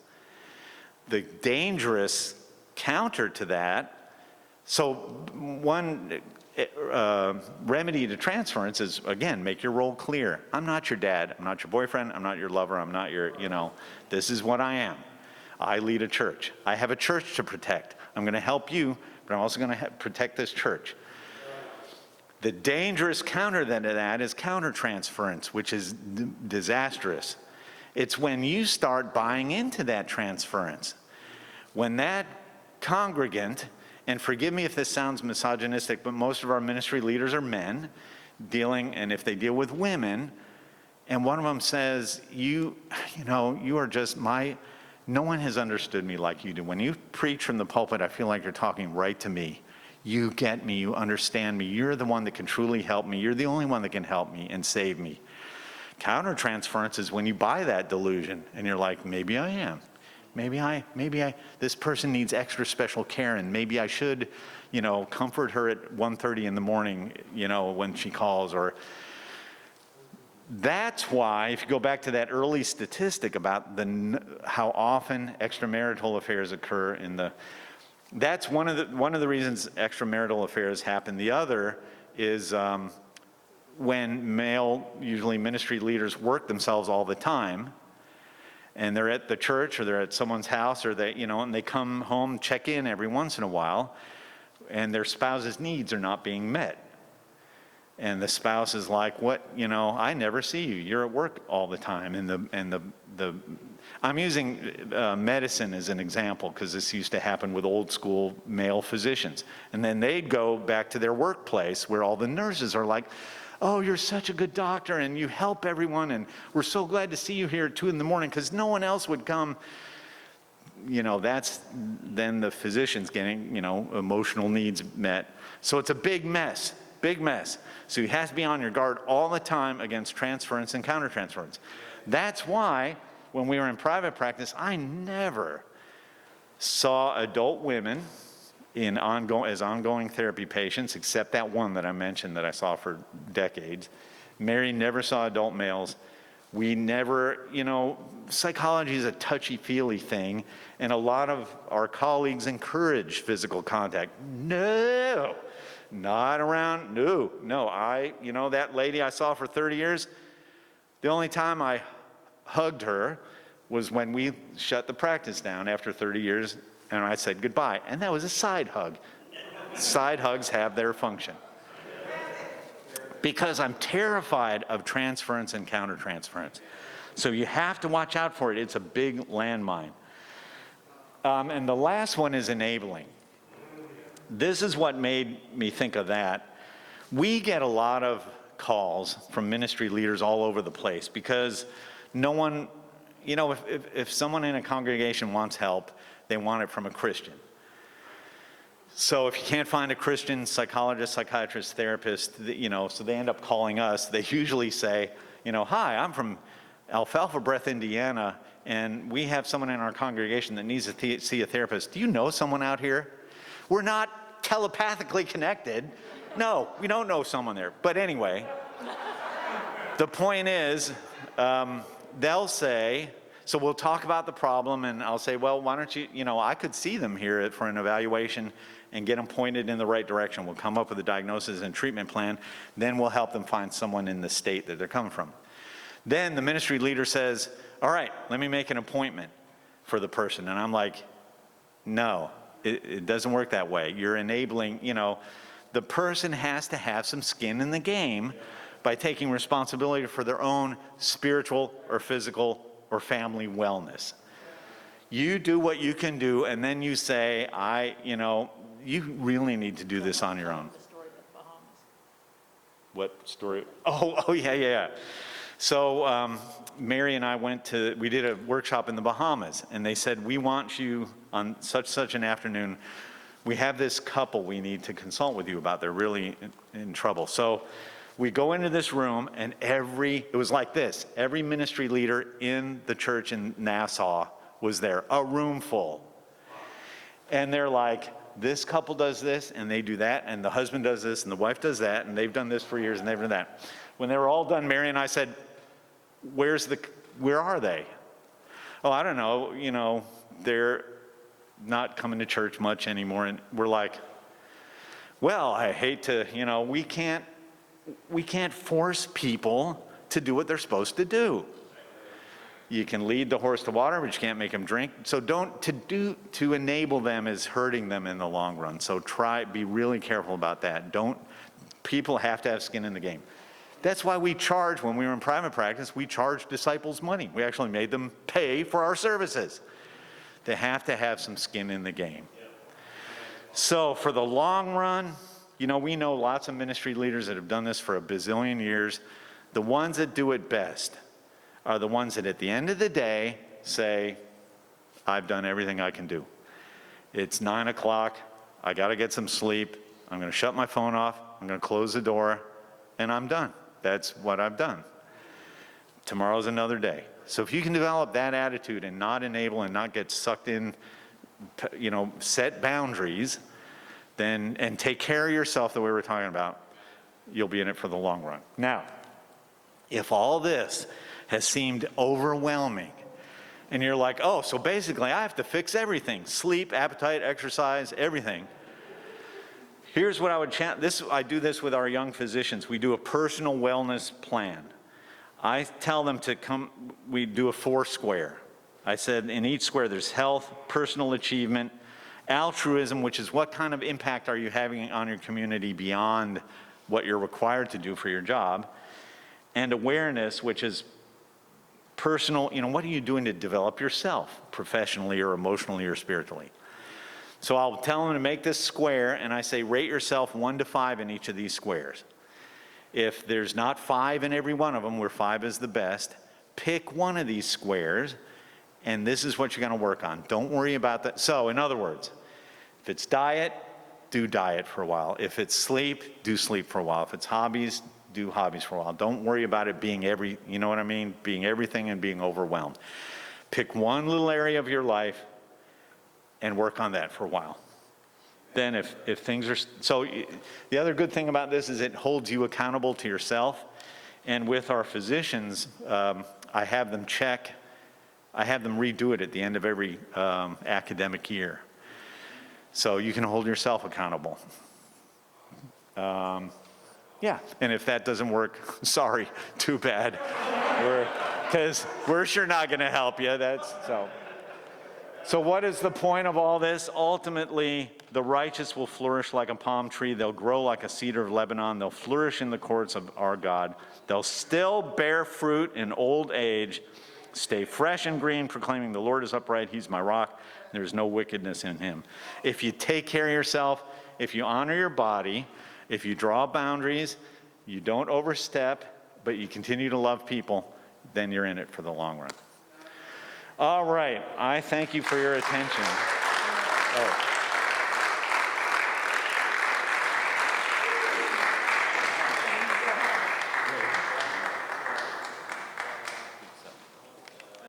The dangerous counter to that, so one remedy to transference is, again, make your role clear. I'm not your dad. I'm not your boyfriend. I'm not your lover. I'm not your, you know, this is what I am. I lead a church. I have a church to protect. I'm going to help you, but I'm also going to protect this church. The dangerous counter then to that is countertransference, which is disastrous. It's when you start buying into that transference. When that congregant, and forgive me if this sounds misogynistic, but most of our ministry leaders are men and if they deal with women, and one of them says, you know, you are just no one has understood me like you do. When you preach from the pulpit, I feel like you're talking right to me. You get me, you understand me, you're the one that can truly help me, you're the only one that can help me and save me. Countertransference is when you buy that delusion and you're like, maybe I am. Maybe this person needs extra special care, and maybe I should, you know, comfort her at 1:30 in the morning, you know, when she calls. Or that's why, if you go back to that early statistic about how often extramarital affairs occur that's one of the reasons extramarital affairs happen. The other is when male, usually ministry leaders, work themselves all the time, and they're at the church or they're at someone's house, or they, and they come home, check in every once in a while, and their spouse's needs are not being met. And the spouse is like, what, I never see you. You're at work all the time. And I'm using medicine as an example because this used to happen with old school male physicians. And then they'd go back to their workplace where all the nurses are like, oh, you're such a good doctor and you help everyone and we're so glad to see you here at 2 a.m. because no one else would come. That's then the physician's getting, emotional needs met. So it's a big mess. Big mess. So you have to be on your guard all the time against transference and countertransference. That's why when we were in private practice, I never saw adult women as ongoing therapy patients, except that one that I mentioned that I saw for decades. Mary never saw adult males. We never, psychology is a touchy-feely thing, and a lot of our colleagues encourage physical contact. No. Not around, no, that lady I saw for 30 years, the only time I hugged her was when we shut the practice down after 30 years and I said goodbye. And that was a side hug. Side hugs have their function. Because I'm terrified of transference and countertransference. So you have to watch out for it. It's a big landmine. And the last one is enabling. This is what made me think of that. We get a lot of calls from ministry leaders all over the place because no one, if someone in a congregation wants help, they want it from a Christian. So if you can't find a Christian psychologist, psychiatrist, therapist, so they end up calling us. They usually say, hi, I'm from Alfalfa Breath, Indiana, and we have someone in our congregation that needs to see a therapist. Do you know someone out here? We're not telepathically connected. No, we don't know someone there. But anyway, the point is, they'll say, so we'll talk about the problem, and I'll say, well, why don't you, I could see them here for an evaluation and get them pointed in the right direction. We'll come up with a diagnosis and treatment plan. Then we'll help them find someone in the state that they're coming from. Then the ministry leader says, all right, let me make an appointment for the person. And I'm like, no. It doesn't work that way. You're enabling, the person has to have some skin in the game by taking responsibility for their own spiritual or physical or family wellness. You do what you can do, and then you say, you really need to do this on your own. What story? Oh, yeah. So Mary and I we did a workshop in the Bahamas, and they said, we want you on such an afternoon. We have this couple we need to consult with you about. They're really in trouble. So we go into this room, and it was like this. Every ministry leader in the church in Nassau was there, a room full. And they're like, this couple does this, and they do that, and the husband does this, and the wife does that, and they've done this for years, and they've done that. When they were all done, Mary and I said, where are they? Oh, I don't know, they're not coming to church much anymore. And we're like, well, I hate to, we can't force people to do what they're supposed to do. You can lead the horse to water, but you can't make them drink. So to enable them is hurting them in the long run. So be really careful about that. People have to have skin in the game. That's why when we were in private practice, we charged disciples money. We actually made them pay for our services. They have to have some skin in the game. So for the long run, we know lots of ministry leaders that have done this for a bazillion years. The ones that do it best are the ones that at the end of the day say, I've done everything I can do. It's 9 o'clock, I gotta get some sleep, I'm gonna shut my phone off, I'm gonna close the door, and I'm done. That's what I've done. Tomorrow's another day. So if you can develop that attitude and not enable and not get sucked in, set boundaries, and take care of yourself the way we're talking about, you'll be in it for the long run. Now, if all this has seemed overwhelming, and you're like, oh, so basically I have to fix everything, sleep, appetite, exercise, everything. Here's what I would I do this with our young physicians. We do a personal wellness plan. I tell them to come, we do a 4 square. I said in each square there's health, personal achievement, altruism, which is what kind of impact are you having on your community beyond what you're required to do for your job, and awareness, which is personal, what are you doing to develop yourself professionally or emotionally or spiritually? So I'll tell them to make this square, and I say rate yourself 1 to 5 in each of these squares. If there's not 5 in every one of them, where 5 is the best, pick one of these squares, and this is what you're going to work on. Don't worry about that. So, in other words, if it's diet, do diet for a while. If it's sleep, do sleep for a while. If it's hobbies, do hobbies for a while. Don't worry about it being being everything and being overwhelmed. Pick one little area of your life and work on that for a while. Then if things are, so the other good thing about this is it holds you accountable to yourself. And with our physicians, I have them redo it at the end of every academic year. So you can hold yourself accountable. Yeah, and if that doesn't work, sorry, too bad. Because we're sure not going to help you. So what is the point of all this? Ultimately, the righteous will flourish like a palm tree. They'll grow like a cedar of Lebanon. They'll flourish in the courts of our God. They'll still bear fruit in old age. Stay fresh and green, proclaiming the Lord is upright. He's my rock. There's no wickedness in him. If you take care of yourself, if you honor your body, if you draw boundaries, you don't overstep, but you continue to love people, then you're in it for the long run. All right. I thank you for your attention. Oh.